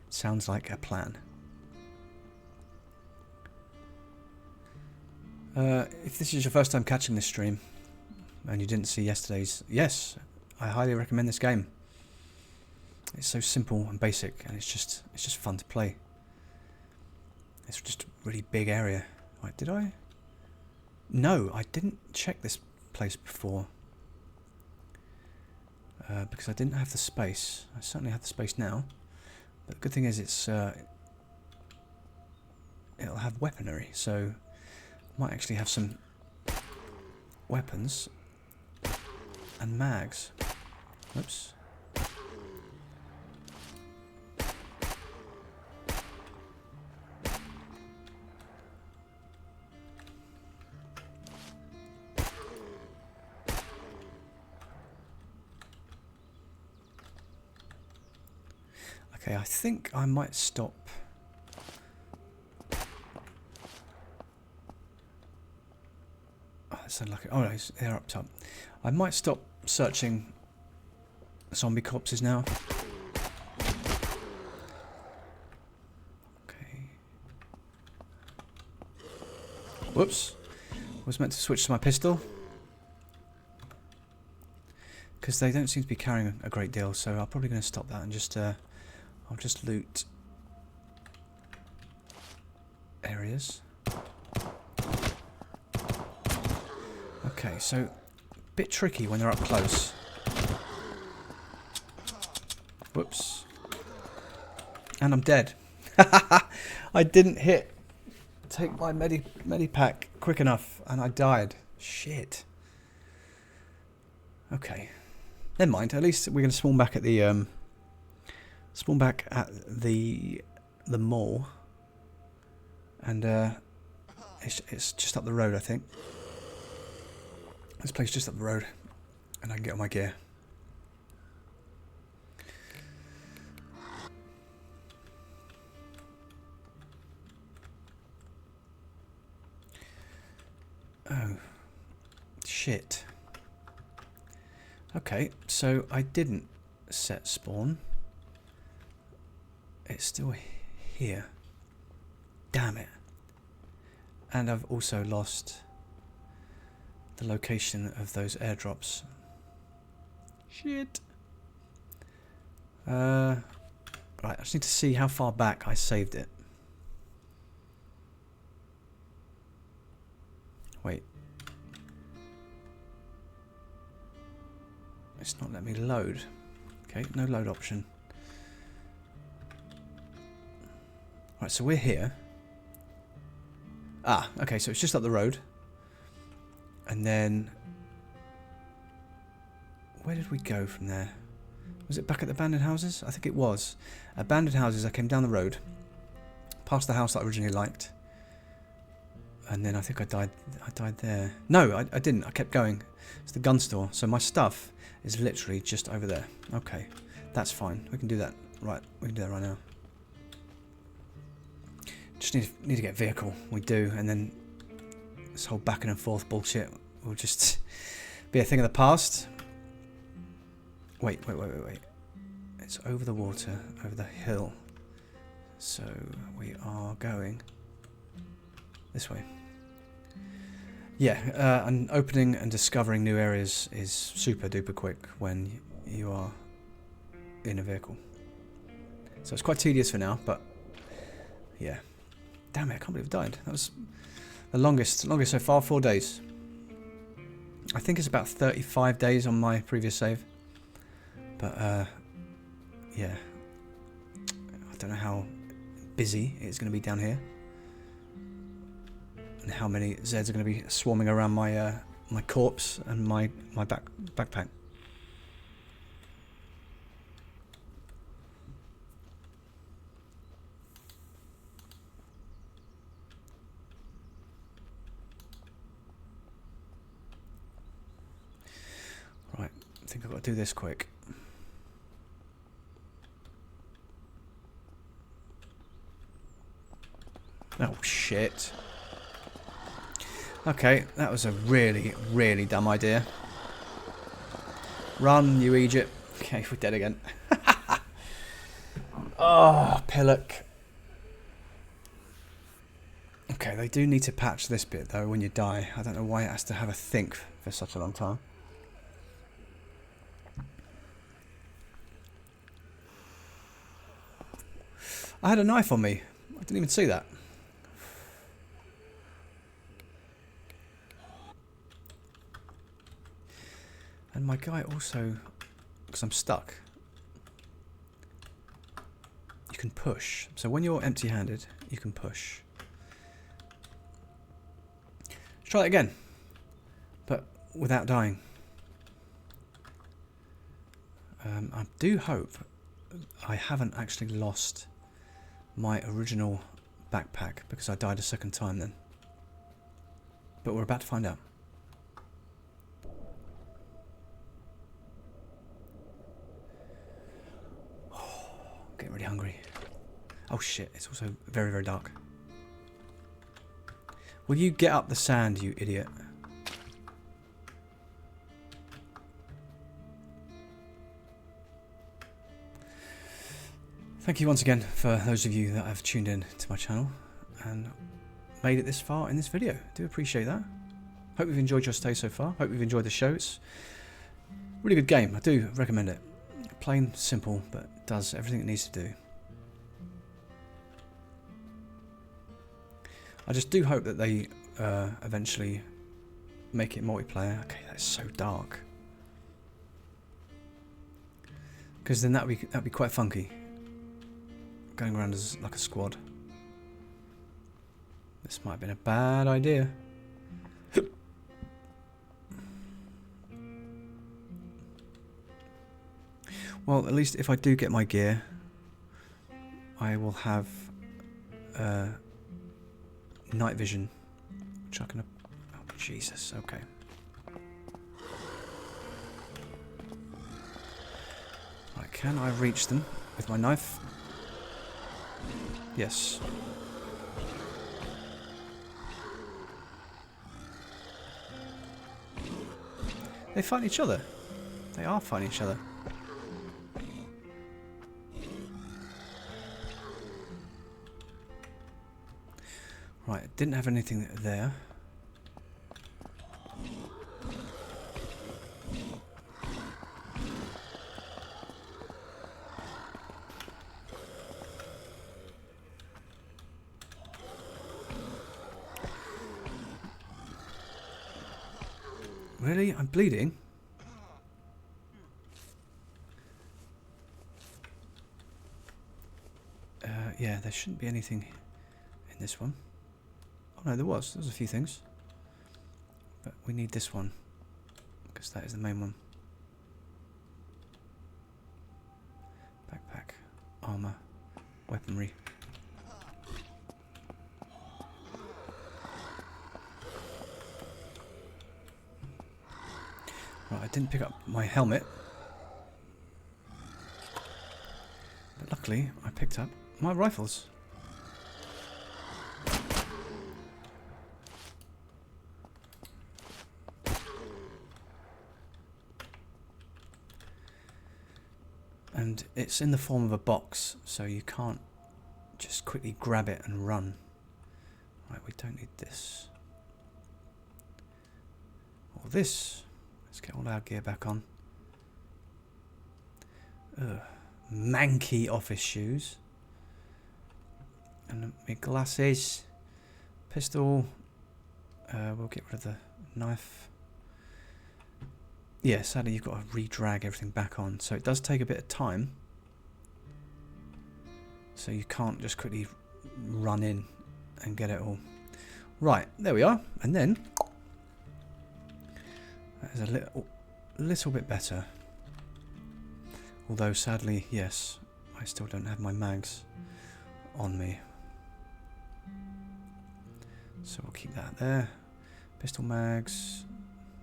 Sounds like a plan. If this is your first time catching this stream and you didn't see yesterday's, yes, I highly recommend this game. It's so simple and basic, and it's just fun to play. It's just a really big area. Right, did I? No, I didn't check this place before because I didn't have the space. I certainly have the space now. But the good thing is it'll have weaponry, so I might actually have some weapons and mags. Oops. Okay, I think I might stop. Oh, that's unlucky. Oh no, they're up top. I might stop searching zombie corpses now. Okay. Whoops. Was meant to switch to my pistol. Because they don't seem to be carrying a great deal, so I'm probably going to stop that and just I'll just loot areas. Okay, so a bit tricky when they're up close. Whoops. And I'm dead. I didn't take my medipack quick enough and I died. Shit. Okay. Never mind. At least we're going to spawn back at the the mall, and it's just up the road, I think. This place just up the road, and I can get all my gear. Oh, shit. Okay, so I didn't set spawn. It's still here. Damn it. And I've also lost the location of those airdrops. Shit. Right, I just need to see how far back I saved it. Wait. It's not letting me load. Okay, no load option. Right, so we're here. Ah, okay, so it's just up the road. And then where did we go from there? Was it back at the abandoned houses? I think it was. Abandoned houses, I came down the road, past the house that I originally liked. And then I think I died there. No, I didn't. I kept going. It's the gun store. So my stuff is literally just over there. Okay, that's fine. We can do that. Right, we can do that right now. Just need to get a vehicle. We do, and then this whole back and forth bullshit will just be a thing of the past. Wait. It's over the water, over the hill. So we are going this way. Yeah, and opening and discovering new areas is super duper quick when you are in a vehicle. So it's quite tedious for now, but yeah. Damn it, I can't believe I died. That was the longest so far, 4 days. I think it's about 35 days on my previous save. But yeah, I don't know how busy it's going to be down here, and how many Zeds are going to be swarming around my my corpse and my backpack. Right, I think I've got to do this quick. Oh shit. Okay, that was a really, really dumb idea. Run, you Egypt. Okay, we're dead again. Oh, pillock. Okay, they do need to patch this bit though when you die. I don't know why it has to have a think for such a long time. I had a knife on me. I didn't even see that. And my guy also, because I'm stuck, you can push. So when you're empty-handed, you can push. Let's try it again, but without dying. I do hope I haven't actually lost my original backpack because I died a second time then. But we're about to find out. Getting really hungry. Oh shit, it's also very, very dark. Will you get up the sand, you idiot? Thank you once again for those of you that have tuned in to my channel and made it this far in this video. I do appreciate that. Hope you've enjoyed your stay so far. Hope you've enjoyed the show. It's a really good game. I do recommend it. Plain, simple, but does everything it needs to do. I just do hope that they eventually make it multiplayer. Okay, that's so dark. Because then that'd be quite funky. Going around as like a squad. This might have been a bad idea. Well, at least if I do get my gear, I will have night vision, which I can... Oh, Jesus, okay. Right, can I reach them with my knife? Yes. They fight each other. They are fighting each other. Right, didn't have anything there. Really? I'm bleeding? Yeah, there shouldn't be anything in this one. Oh no, there was a few things. But we need this one, because that is the main one. Backpack, armour, weaponry. Right, I didn't pick up my helmet. But luckily, I picked up my rifles. And it's in the form of a box, so you can't just quickly grab it and run. Right, we don't need this. Or this. Let's get all our gear back on. Ugh. Manky office shoes. And my glasses. Pistol. We'll get rid of the knife. yeah, sadly you've got to re-drag everything back on. So it does take a bit of time. So you can't just quickly run in and get it all. Right, there we are. And then that is a little bit better. Although sadly, yes, I still don't have my mags on me. So we'll keep that there. Pistol mags,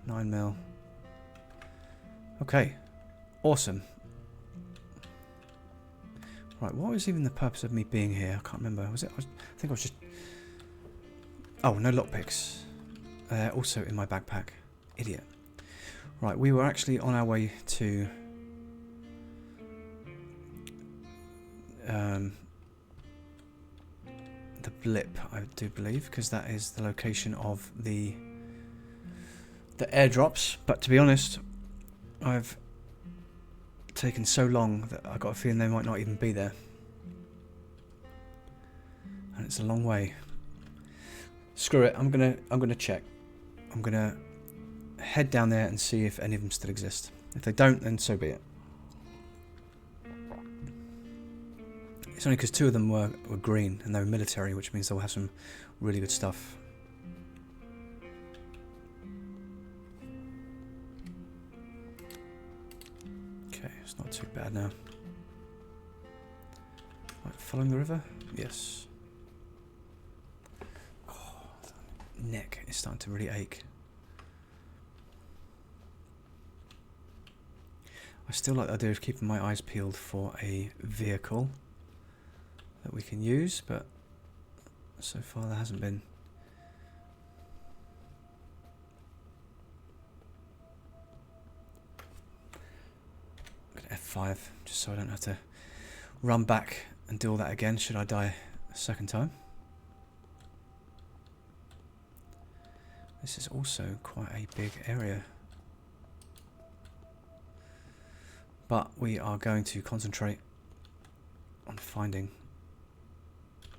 9mm. Okay, awesome. Right, what was even the purpose of me being here? I can't remember. Was it? I think I was just... Oh, no lockpicks. Also in my backpack. Idiot. Right, we were actually on our way to... the blip, I do believe, because that is the location of the airdrops. But to be honest, I've taken so long that I got a feeling they might not even be there, and it's a long way. Screw it. I'm gonna check. I'm gonna head down there and see if any of them still exist. If they don't, then so be it. It's only because 2 of them were green and they were military, which means they'll have some really good stuff. Okay, it's not too bad now. Right, following the river? Yes. Oh, neck is starting to really ache. I still like the idea of keeping my eyes peeled for a vehicle that we can use, but so far there hasn't been. F5, just so I don't have to run back and do all that again should I die a second time. This is also quite a big area, but we are going to concentrate on finding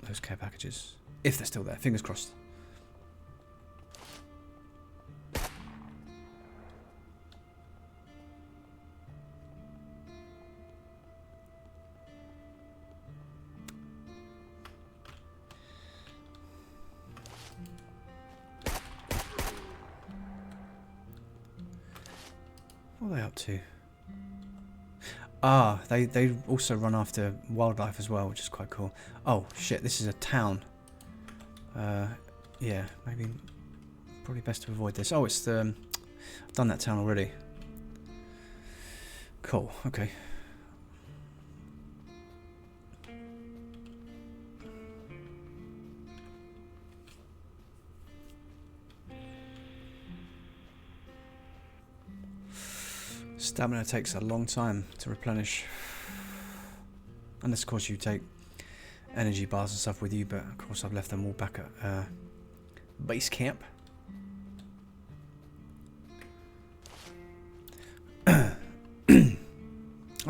those care packages, if they're still there. Fingers crossed. What are they up to? Ah, they also run after wildlife as well, which is quite cool. Oh shit, this is a town. Yeah, maybe probably best to avoid this. Oh, it's the I've done that town already. Cool. Okay. Stamina takes a long time to replenish. Unless, of course, you take energy bars and stuff with you, but of course I've left them all back at base camp. I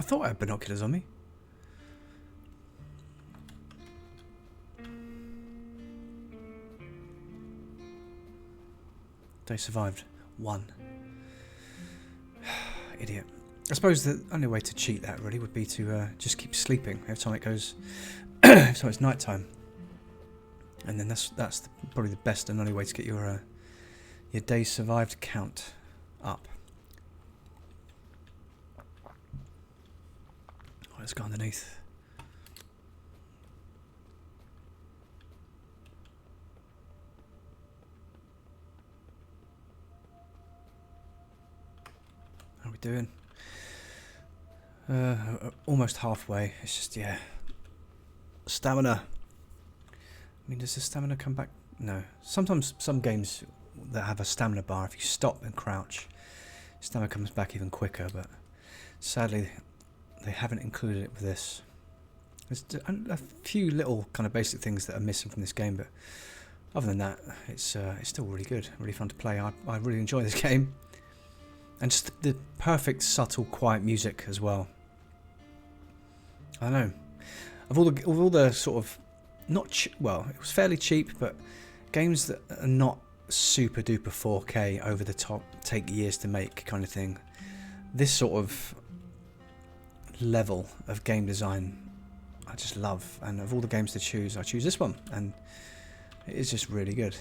thought I had binoculars on me. They survived. 1. Idiot. I suppose the only way to cheat that really would be to just keep sleeping every time it goes. So it's night time, and then that's probably the best and only way to get your days survived count up. Oh, let's go underneath. How are we doing? Almost halfway. It's just, yeah. Stamina. I mean, does the stamina come back? No. Sometimes some games that have a stamina bar, if you stop and crouch, stamina comes back even quicker, but sadly they haven't included it with this. There's a few little kind of basic things that are missing from this game, but other than that, it's still really good, really fun to play. I really enjoy this game. And just the perfect, subtle, quiet music as well. I don't know. Of all the sort of well, it was fairly cheap, but games that are not super duper 4K over the top, take years to make kind of thing. this sort of level of game design I just love, and of all the games to choose, I choose this one, and it is just really good.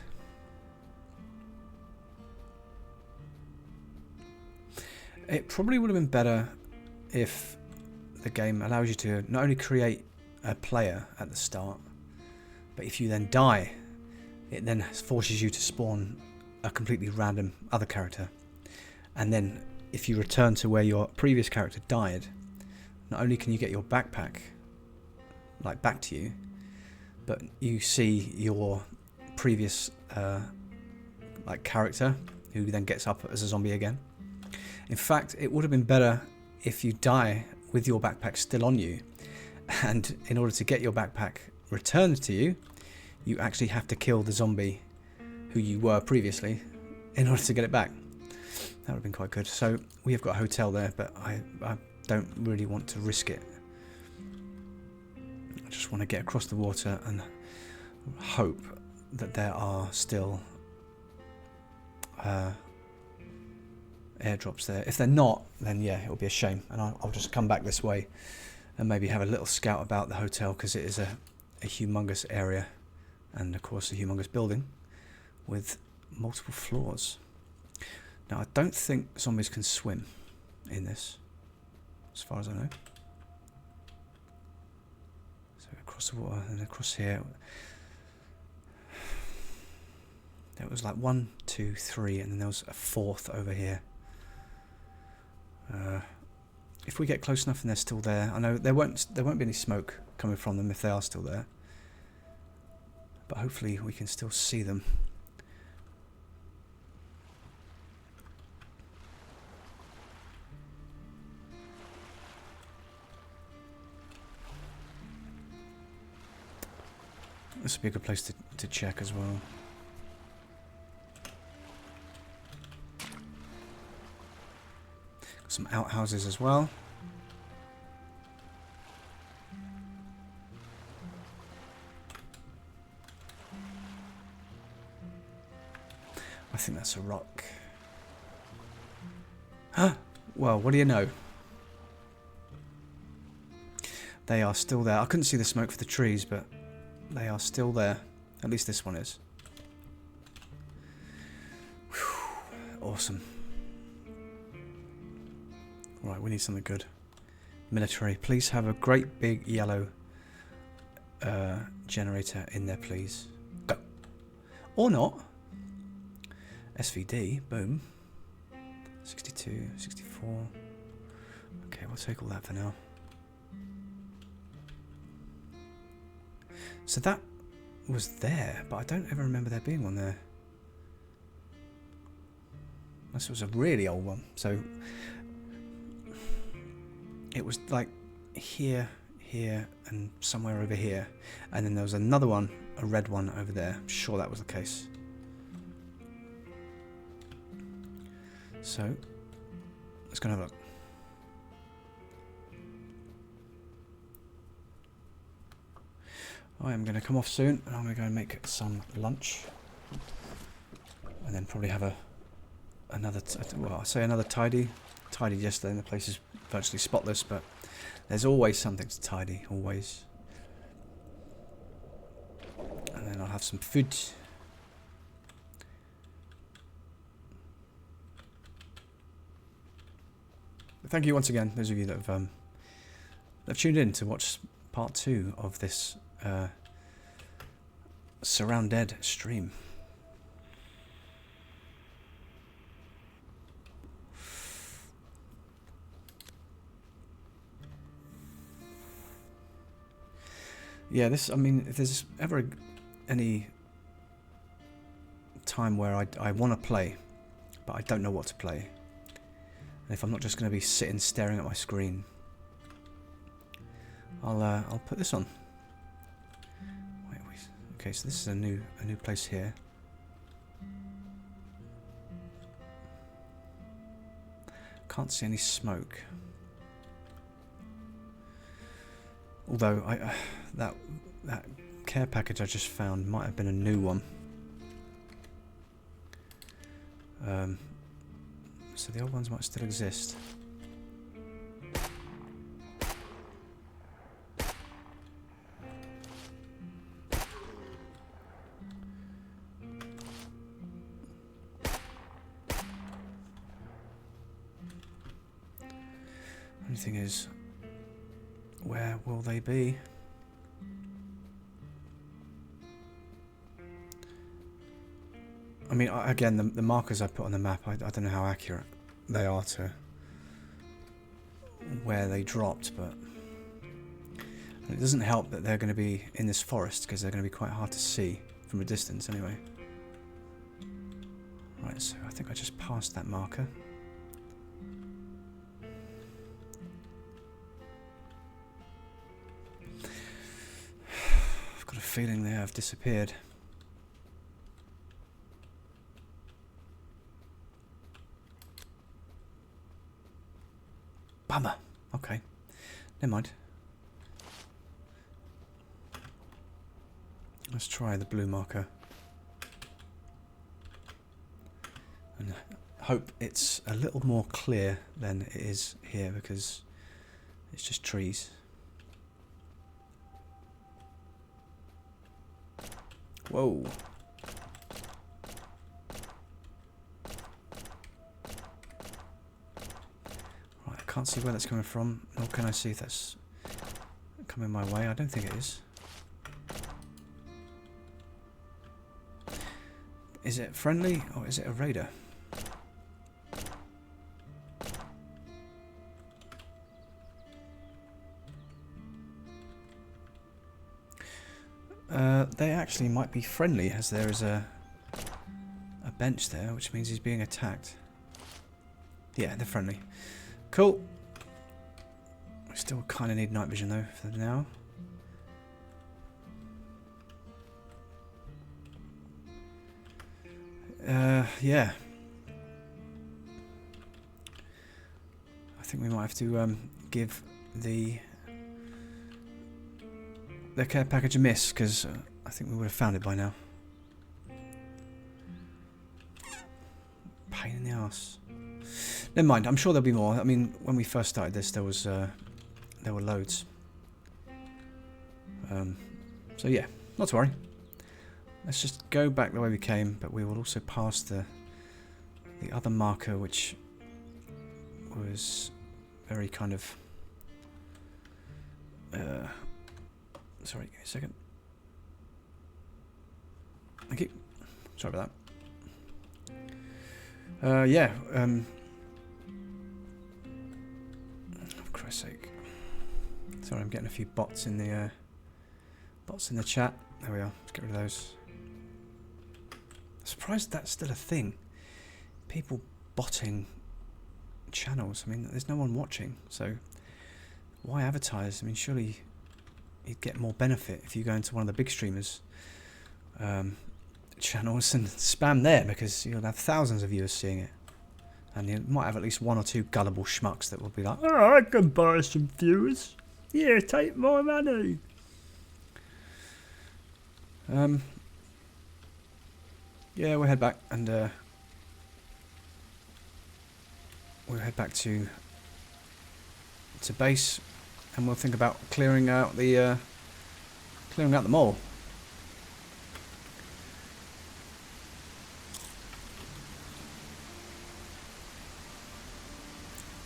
It probably would have been better if the game allows you to not only create a player at the start, but if you then die, it then forces you to spawn a completely random other character. And then if you return to where your previous character died, not only can you get your backpack like back to you, but you see your previous like character who then gets up as a zombie again. In fact, it would have been better if you die with your backpack still on you, and in order to get your backpack returned to you, you actually have to kill the zombie who you were previously in order to get it back. That would have been quite good. So we have got a hotel there, but I don't really want to risk it. I just want to get across the water and hope that there are still airdrops there. If they're not, then yeah, it'll be a shame, and I'll just come back this way and maybe have a little scout about the hotel, because it is a humongous area, and of course a humongous building with multiple floors. Now I don't think zombies can swim in this, as far as I know. So across the water and across here. There was like 1, 2, 3, and then there was a fourth over here. If we get close enough and they're still there, I know there won't be any smoke coming from them if they are still there, but hopefully we can still see them. This would be a good place to check as well. Some outhouses as well. I think that's a rock. Huh? Well, what do you know? They are still there. I couldn't see the smoke for the trees, but they are still there. At least this one is. Whew. Awesome. Right, we need something good. Military, please have a great big yellow generator in there, please. Go. Or not. SVD, boom. 62, 64. Okay, we'll take all that for now. So that was there, but I don't ever remember there being one there. This was a really old one, so it was like here, here, and somewhere over here. And then there was another one, a red one over there. I'm sure that was the case. So, let's go and have a look. I am going to come off soon, and I'm going to go and make some lunch. And then probably have another tidy. Tidied yesterday, and the place is virtually spotless, but there's always something to tidy, always. And then I'll have some food. But thank you once again, those of you that have tuned in to watch part 2 of this Surroundead stream. Yeah, this, I mean, if there's ever any time where I want to play, but I don't know what to play, and if I'm not just going to be sitting staring at my screen, I'll put this on. Wait, okay, so this is a new place here. Can't see any smoke. Although that care package I just found might have been a new one. So the old ones might still exist. Only thing is, where will they be? I mean, again, the markers I put on the map, I don't know how accurate they are to where they dropped, but it doesn't help that they're going to be in this forest, because they're going to be quite hard to see from a distance anyway. Right, so I think I just passed that marker. I've got a feeling they have disappeared. Bummer. Okay. Never mind. Let's try the blue marker. And hope it's a little more clear than it is here, because it's just trees. Whoa. Right, I can't see where that's coming from, nor can I see if that's coming my way. I don't think it is. Is it friendly, or is it a raider? They actually might be friendly, as there is a bench there, which means he's being attacked. Yeah, they're friendly. Cool. We still kind of need night vision though for now. Yeah. I think we might have to give the care package a miss, because I think we would have found it by now. Pain in the arse. Never mind, I'm sure there'll be more. I mean, when we first started this, there were loads. So yeah, not to worry. Let's just go back the way we came, but we will also pass the other marker, which was very kind of... sorry, give me a second. Thank you. Sorry about that. Yeah. For Christ's sake. Sorry, I'm getting a few bots in the chat. There we are. Let's get rid of those. I'm surprised that's still a thing. People botting channels. I mean, there's no one watching, so why advertise? I mean, surely you'd get more benefit if you go into one of the big streamers' channels and spam there, because you'll have thousands of viewers seeing it, and you might have at least one or two gullible schmucks that will be like, "Oh, I can buy some viewers. Yeah, take my money." Yeah, we'll head back, and we'll head back to base, and we'll think about clearing out the mall.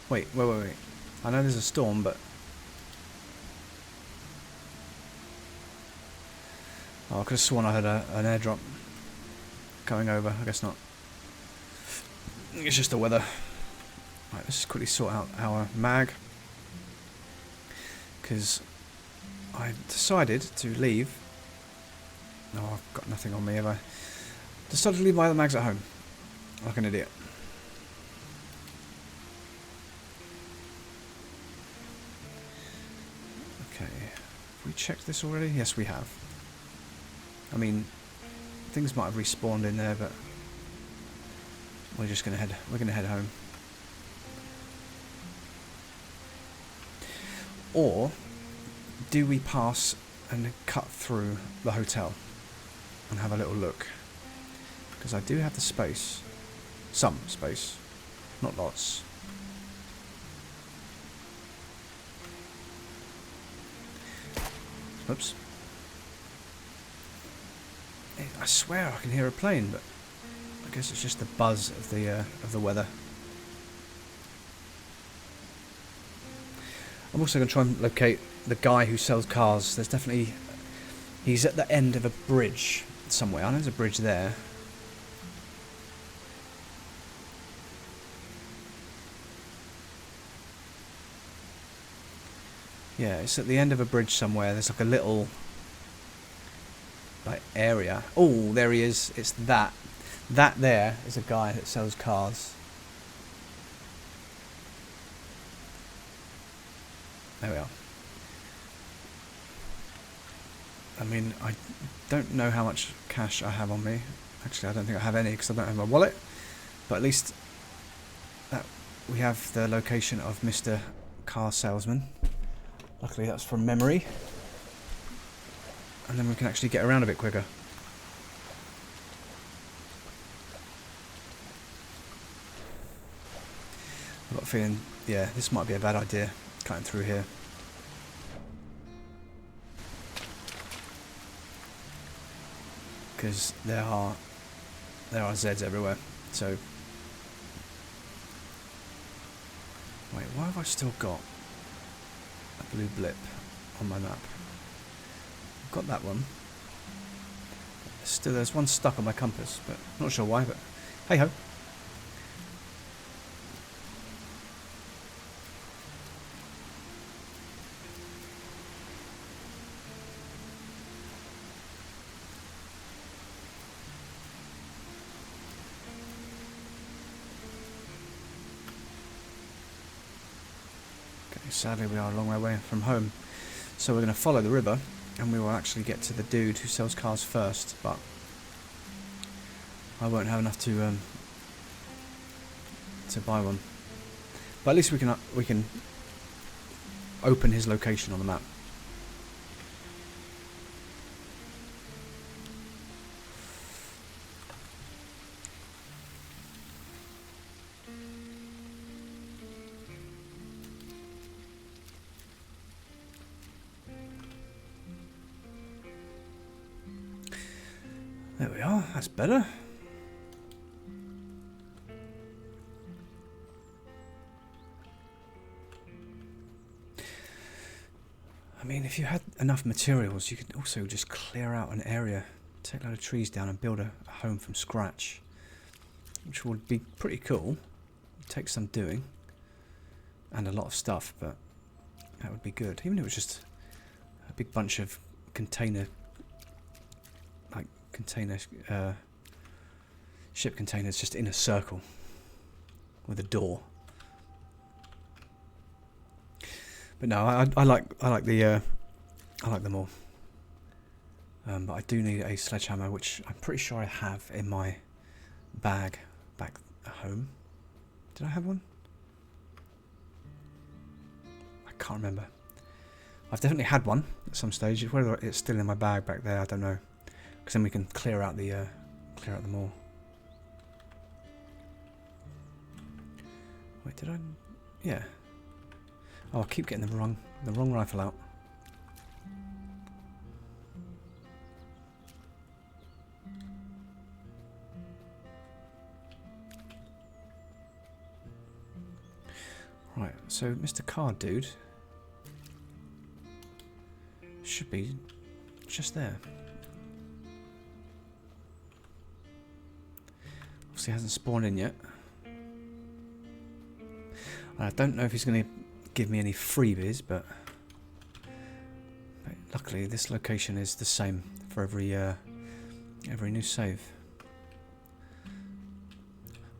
Wait. I know there's a storm, but oh, I could have sworn I heard an airdrop coming over. I guess not. I think it's just the weather. Right, let's just quickly sort out our mag, because I decided to leave. No, I've got nothing on me, have I? Decided to leave my other mags at home, like an idiot. Okay, have we checked this already? Yes, we have. I mean, things might have respawned in there, but we're just gonna head. We're gonna head home. Or do we pass and cut through the hotel and have a little look? Because I do have the space. Some space. Not lots. Oops. I swear I can hear a plane, but I guess it's just the buzz of the weather. I'm also going to try and locate the guy who sells cars. There's definitely... He's at the end of a bridge somewhere. I know there's a bridge there. Yeah, it's at the end of a bridge somewhere. There's like a little... like area. Oh, there he is. It's that. That there is a guy that sells cars. There we are. I mean, I don't know how much cash I have on me. Actually, I don't think I have any because I don't have my wallet. But at least that we have the location of Mr. Car Salesman. Luckily, that's from memory. And then we can actually get around a bit quicker. I've got a feeling, yeah, this might be a bad idea, cutting through here. Because there are Zeds everywhere. So, wait, why have I still got a blue blip on my map? I've got that one. Still, there's one stuck on my compass, but not sure why. But hey ho. Sadly, we are a long way away from home, so we're going to follow the river, and we will actually get to the dude who sells cars first. But I won't have enough to buy one. But at least we can open his location on the map. There we are, that's better. I mean, if you had enough materials, you could also just clear out an area, take a load of trees down and build a home from scratch, which would be pretty cool. It takes some doing and a lot of stuff, but that would be good. Even if it was just a big bunch of ship containers just in a circle with a door. But no, I like them all. But I do need a sledgehammer, which I'm pretty sure I have in my bag back home. Did I have one? I can't remember. I've definitely had one at some stage. Whether it's still in my bag back there, I don't know. Because then we can clear out the mall. Wait, did I? Yeah. Oh, I keep getting the wrong rifle out. Right, so Mr. Car Dude should be just there. Obviously hasn't spawned in yet. I don't know if he's going to give me any freebies, but luckily this location is the same for every new save.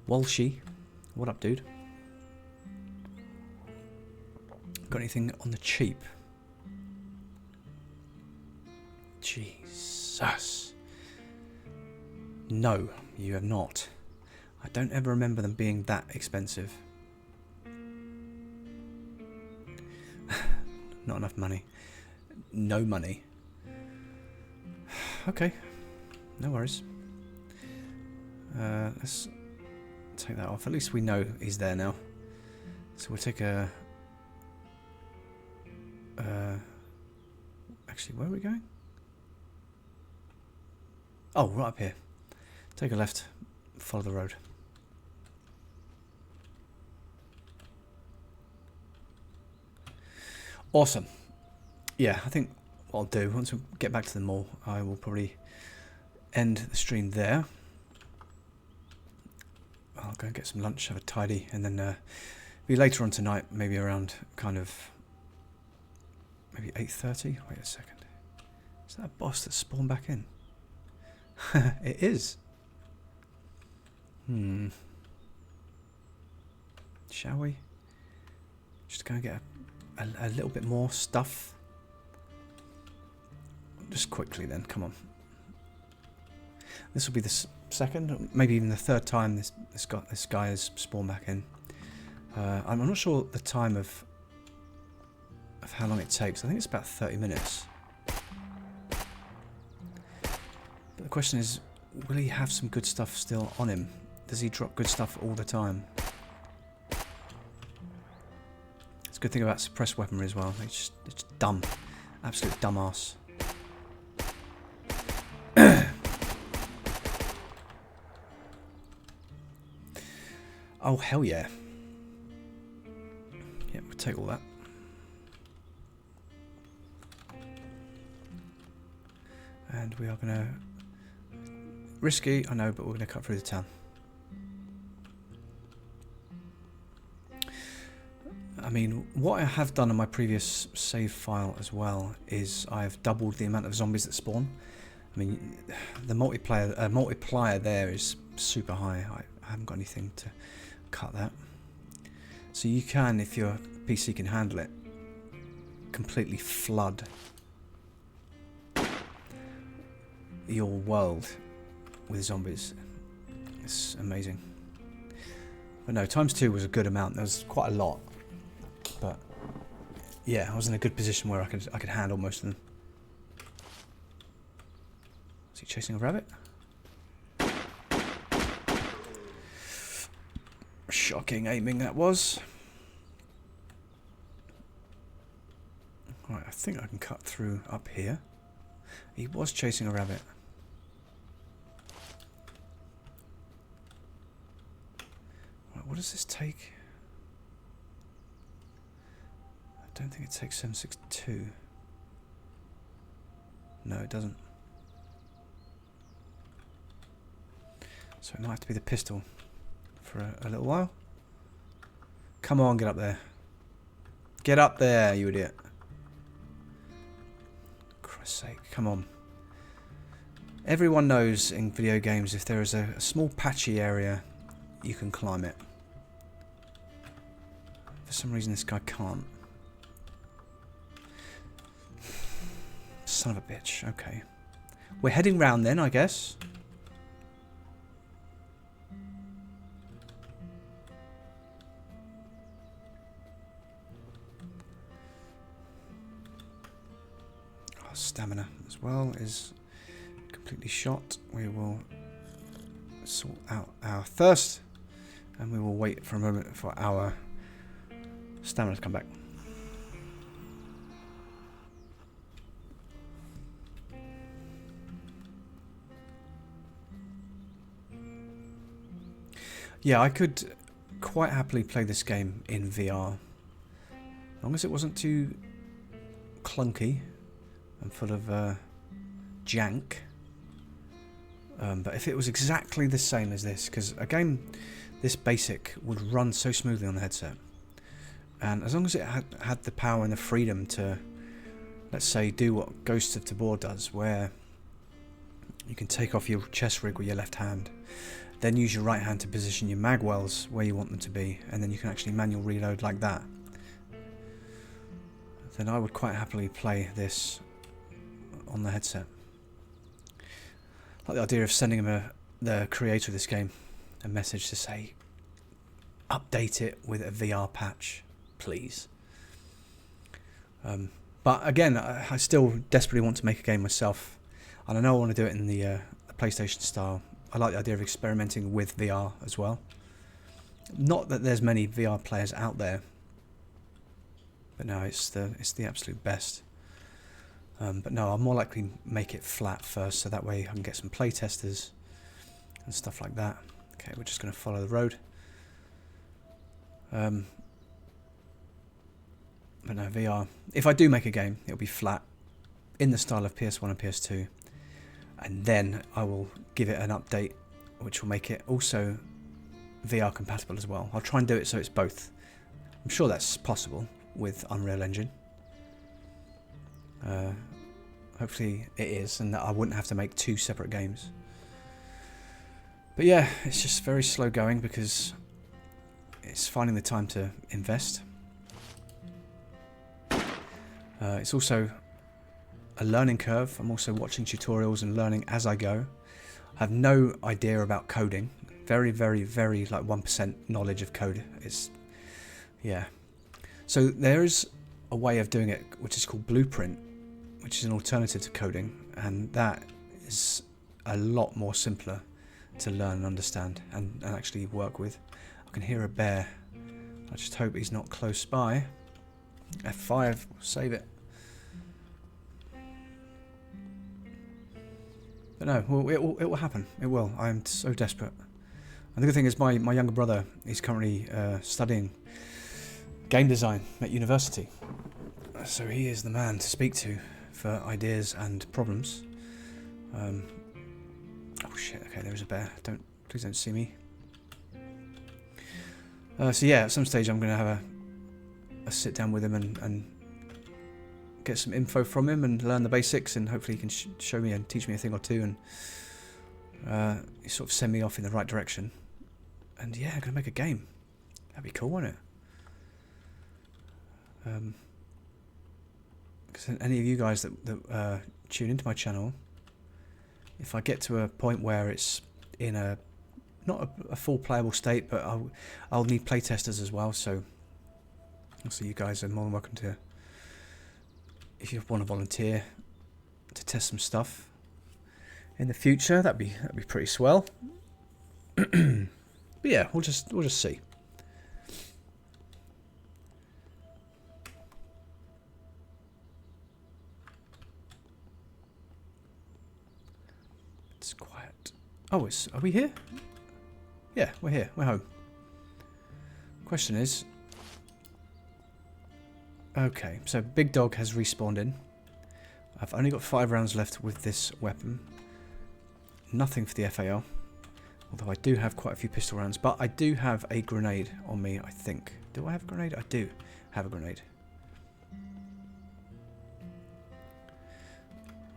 Walshy, what up, dude? Got anything on the cheap? Jesus. No, you have not. I don't ever remember them being that expensive. Not enough money. No money. Okay. No worries. Let's take that off. At least we know he's there now. So we'll take a... actually, where are we going? Oh, right up here. Take a left. Follow the road. Awesome. Yeah, I think what I'll do, once we get back to the mall, I will probably end the stream there. I'll go and get some lunch, have a tidy, and then be later on tonight, maybe around kind of maybe 8:30. Wait a second. Is that a boss that spawned back in? It is. Shall we? Just go and get a little bit more stuff. Just quickly then, come on. This will be the second, maybe even the third time this guy has spawned back in. I'm not sure the time of how long it takes. I think it's about 30 minutes. But the question is, will he have some good stuff still on him? Does he drop good stuff all the time? It's a good thing about suppressed weaponry as well. It's just dumb. Absolute dumbass. Oh, hell yeah. Yeah, we'll take all that. And we are going to... Risky, I know, but we're going to cut through the town. I mean, what I have done on my previous save file as well is I've doubled the amount of zombies that spawn. I mean, the multiplier there is super high. I haven't got anything to cut that. So you can, if your PC can handle it, completely flood your world with zombies. It's amazing. But no, ×2 was a good amount. There was quite a lot. But yeah, I was in a good position where I could handle most of them. Is he chasing a rabbit? Shocking aiming that was. Right, I think I can cut through up here. He was chasing a rabbit. Right, what does this take? I don't think it takes 762. No, it doesn't. So it might have to be the pistol for a little while. Come on, get up there. Get up there, you idiot. Christ's sake, come on. Everyone knows in video games if there is a small patchy area, you can climb it. For some reason this guy can't. Son of a bitch, okay. We're heading round then, I guess. Our stamina as well is completely shot. We will sort out our thirst and we will wait for a moment for our stamina to come back. Yeah, I could quite happily play this game in VR, as long as it wasn't too clunky and full of jank. But if it was exactly the same as this, because a game this basic would run so smoothly on the headset, and as long as it had the power and the freedom to, let's say, do what Ghost of Tabor does, where you can take off your chest rig with your left hand, then use your right hand to position your mag wells where you want them to be, and then you can actually manual reload like that, then I would quite happily play this on the headset. I like the idea of sending him the creator of this game a message to say, update it with a VR patch, please. But again, I still desperately want to make a game myself, and I know I want to do it in the PlayStation style. I like the idea of experimenting with VR as well. Not that there's many VR players out there, but no, it's the absolute best. But no, I'll more likely make it flat first, so that way I can get some play testers and stuff like that. Okay, we're just going to follow the road. But no, VR. If I do make a game, it'll be flat, in the style of PS1 and PS2. And then I will give it an update, which will make it also VR compatible as well. I'll try and do it so it's both. I'm sure that's possible with Unreal Engine. Hopefully it is, and that I wouldn't have to make 2 separate games. But yeah, it's just very slow going because it's finding the time to invest. It's also a learning curve. I'm also watching tutorials and learning as I go. I have no idea about coding. Very, very, very like 1% knowledge of code. It's, yeah. So there is a way of doing it which is called Blueprint, which is an alternative to coding, and that is a lot more simpler to learn and understand and actually work with. I can hear a bear. I just hope he's not close by. F5, save it. But no, well, it will happen. It will. I am so desperate. And the good thing is my younger brother is currently studying game design at university. So he is the man to speak to for ideas and problems. Oh shit, okay, there's a bear. Please don't see me. So yeah, at some stage I'm going to have a sit down with him and get some info from him and learn the basics, and hopefully he can show me and teach me a thing or two, and sort of send me off in the right direction. And yeah, I'm going to make a game. That'd be cool, wouldn't it? Because any of you guys that tune into my channel, if I get to a point where it's in not a full playable state, but I'll need playtesters as well, so you guys are more than welcome to, if you want to volunteer to test some stuff in the future. That'd be pretty swell. But yeah, we'll just see. It's quiet. Oh, are we here? Yeah, we're here. We're home. Question is, okay, so Big Dog has respawned in. I've only got 5 rounds left with this weapon. Nothing for the FAL. Although I do have quite a few pistol rounds. But I do have a grenade on me, I think. Do I have a grenade? I do have a grenade.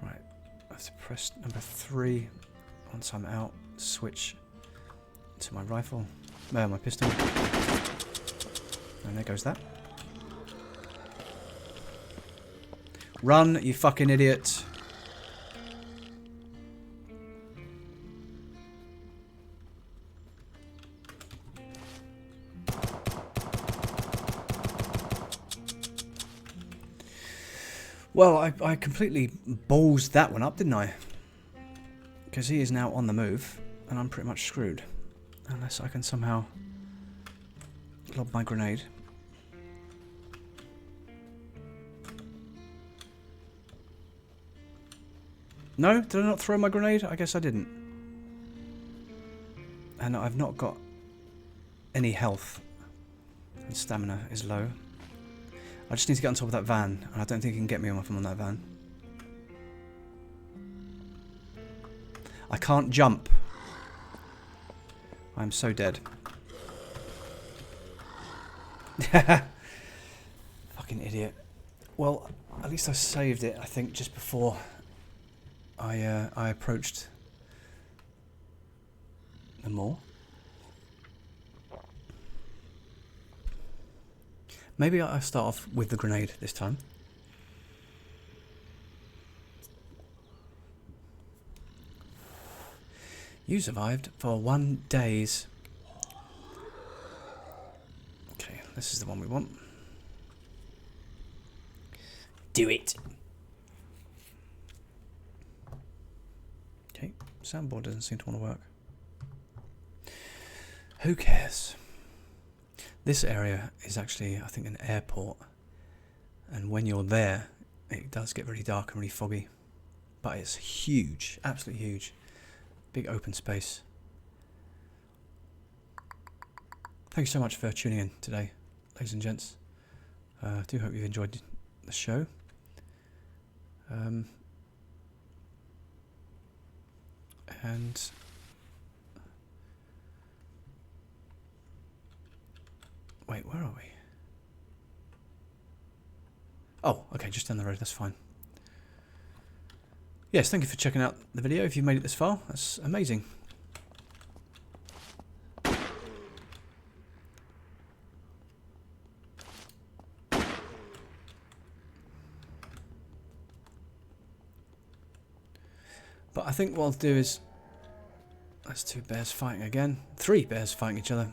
Right. I have to press number 3 once I'm out. Switch to my rifle. My pistol. And there goes that. Run, you fucking idiot. Well, I completely ballsed that one up, didn't I? Because he is now on the move, and I'm pretty much screwed. Unless I can somehow lob my grenade. No? Did I not throw my grenade? I guess I didn't. And I've not got any health. And stamina is low. I just need to get on top of that van, and I don't think he can get me if I'm on that van. I can't jump. I'm so dead. Fucking idiot. Well, at least I saved it, I think, just before I approached the mall. Maybe I'll start off with the grenade this time. You survived for 1 day. Okay, this is the one we want. Do it! Okay, soundboard doesn't seem to want to work. Who cares? This area is actually, I think, an airport. And when you're there, it does get really dark and really foggy. But it's huge, absolutely huge. Big open space. Thank you so much for tuning in today, ladies and gents. I do hope you've enjoyed the show. And wait, where are we? Oh, okay, just down the road, that's fine. Yes, thank you for checking out the video. If you've made it this far, that's amazing. But I think what I'll do is, that's 2 bears fighting again. 3 bears fighting each other.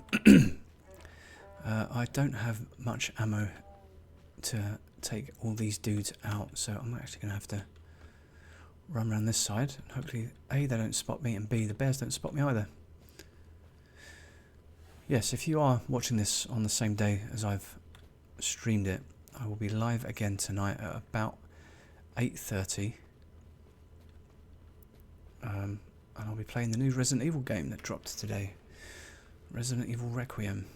I don't have much ammo to take all these dudes out, so I'm actually going to have to run around this side. And hopefully, A, they don't spot me, and B, the bears don't spot me either. Yes, if you are watching this on the same day as I've streamed it, I will be live again tonight at about 8:30. And I'll be playing the new Resident Evil game that dropped today. Resident Evil Requiem.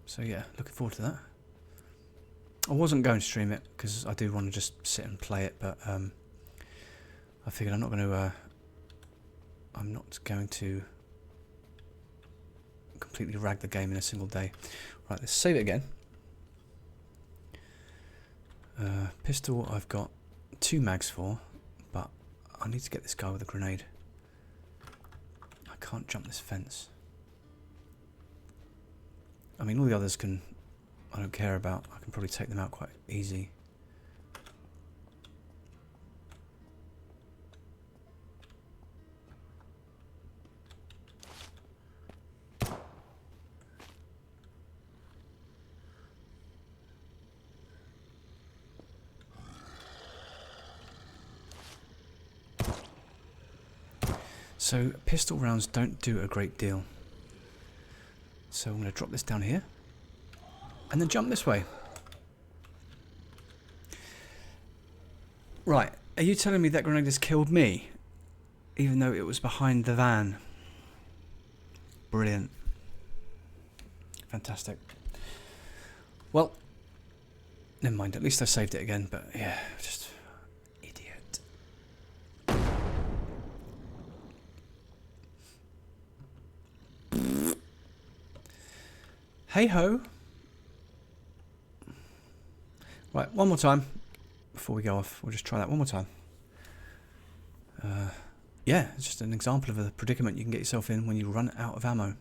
So yeah, looking forward to that. I wasn't going to stream it because I do want to just sit and play it, but I figured I'm not going to completely rag the game in a single day. Right, let's save it again. Pistol I've got 2 mags for, but I need to get this guy with a grenade. I can't jump this fence. I mean, all the others I don't care about. I can probably take them out quite easy. So pistol rounds don't do a great deal. So I'm going to drop this down here and then jump this way. Right, are you telling me that grenade has killed me even though it was behind the van? Brilliant. Fantastic. Well, never mind, at least I saved it again, but yeah, just idiot. Hey ho. Right, one more time before we go off. We'll just try that one more time. Yeah, it's just an example of a predicament you can get yourself in when you run out of ammo.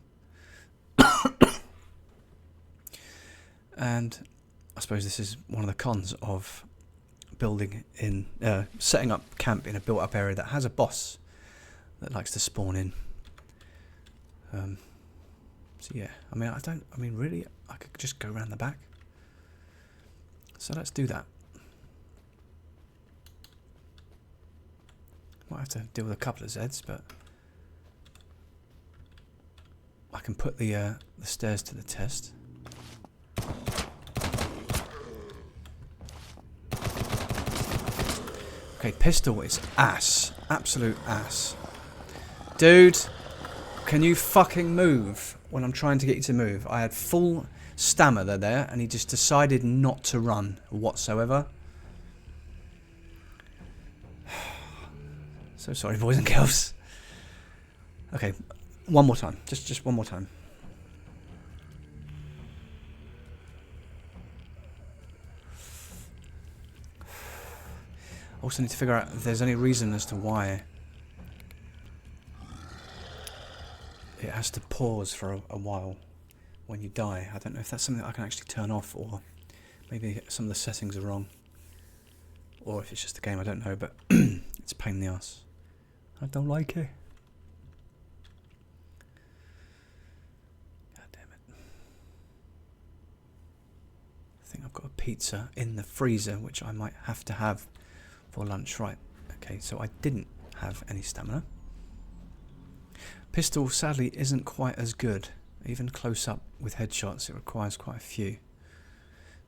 And I suppose this is one of the cons of setting up camp in a built-up area that has a boss that likes to spawn in. So yeah, really, I could just go around the back. So let's do that. Might have to deal with a couple of Zeds, but I can put the stairs to the test. Okay, pistol is ass. Absolute ass. Dude, can you fucking move when I'm trying to get you to move? I had full stamina there and he just decided not to run whatsoever. So sorry, boys and girls. Okay, one more time. Just one more time. Also need to figure out if there's any reason as to why it has to pause for a while when you die. I don't know if that's something that I can actually turn off, or maybe some of the settings are wrong, or if it's just the game, I don't know, but it's a pain in the ass. I don't like it. God damn it. I think I've got a pizza in the freezer, which I might have to have for lunch. Right, okay, so I didn't have any stamina. Pistol sadly isn't quite as good. Even close up with headshots, it requires quite a few.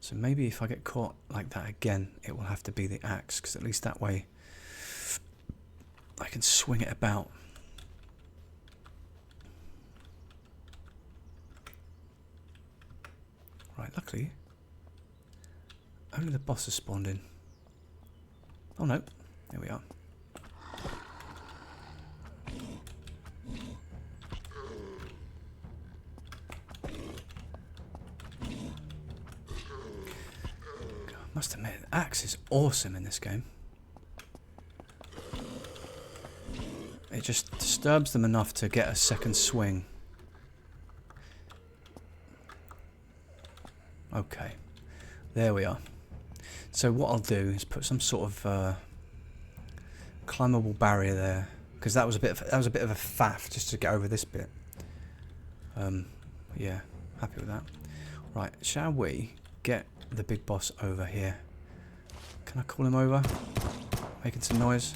So maybe if I get caught like that again, it will have to be the axe, because at least that way I can swing it about. Right, luckily Only the boss has spawned in. Oh no, there we are. Must admit, axe is awesome in this game. It just disturbs them enough to get a second swing. Okay, there we are. So what I'll do is put some sort of climbable barrier there, because that was a bit of a faff just to get over this bit. Yeah, happy with that. Right, shall we get the big boss over here? Can I call him over? Making some noise.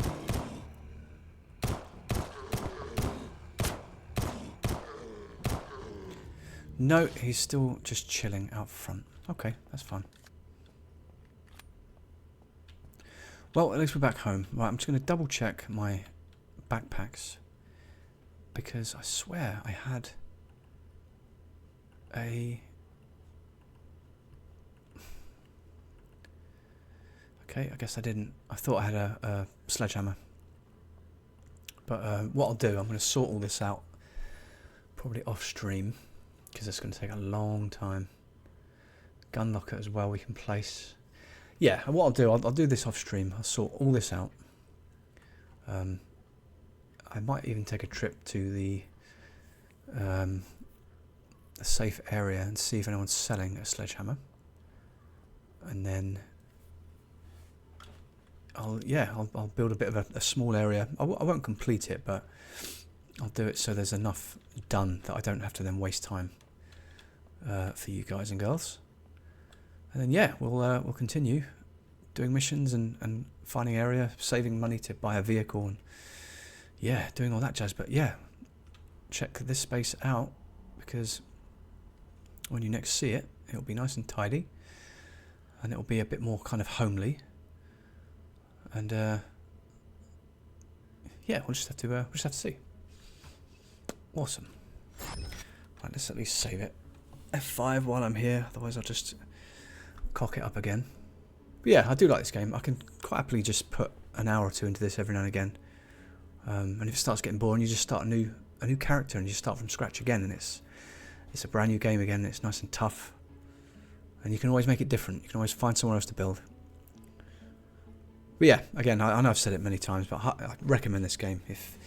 No, he's still just chilling out front. Okay, that's fine. Well, at least we're back home. Right, I'm just going to double check my backpacks, because I swear I had a... Okay, I guess I didn't. I thought I had a sledgehammer. But what I'll do, I'm going to sort all this out probably off stream, because it's going to take a long time. Gun locker as well we can place. Yeah, and what I'll do, I'll do this off stream. I'll sort all this out. I might even take a trip to the a safe area and see if anyone's selling a sledgehammer. And then I'll build a bit of a small area. I won't complete it, but I'll do it so there's enough done that I don't have to then waste time for you guys and girls. And then yeah, we'll continue doing missions and finding area, saving money to buy a vehicle, and yeah, doing all that jazz. But yeah, check this space out, because when you next see it, it'll be nice and tidy, and it'll be a bit more kind of homely. And yeah, we'll just have to see. Awesome. Right, let's at least save it. F5 while I'm here, otherwise I'll just cock it up again. But yeah, I do like this game. I can quite happily just put an hour or two into this every now and again. And if it starts getting boring, you just start a new character and you start from scratch again, and it's a brand new game again. It's nice and tough, and you can always make it different. You can always find somewhere else to build. But yeah, again, I know I've said it many times, but I recommend this game if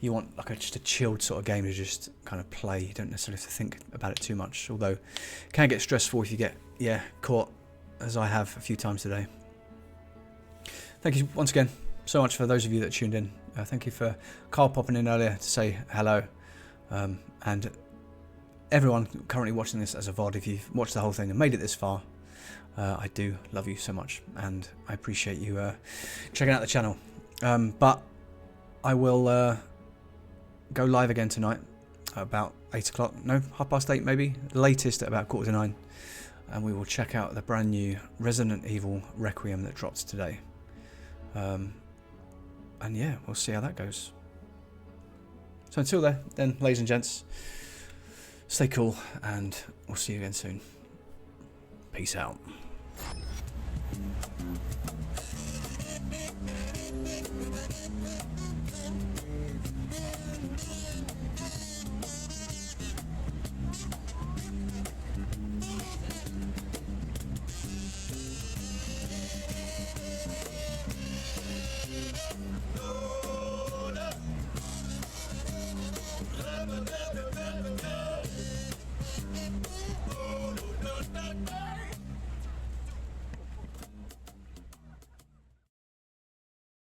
you want like just a chilled sort of game to just kind of play. You don't necessarily have to think about it too much, although it can get stressful if you get caught, as I have a few times today. Thank you once again so much for those of you that tuned in. Thank you for Carl popping in earlier to say hello, and everyone currently watching this as a VOD. If you've watched the whole thing and made it this far, I do love you so much, and I appreciate you checking out the channel. But I will go live again tonight at about 8 o'clock. No, 8:30 maybe. Latest at about 8:45. And we will check out the brand new Resident Evil Requiem that dropped today. And yeah, we'll see how that goes. So until then, ladies and gents, stay cool, and we'll see you again soon. Peace out.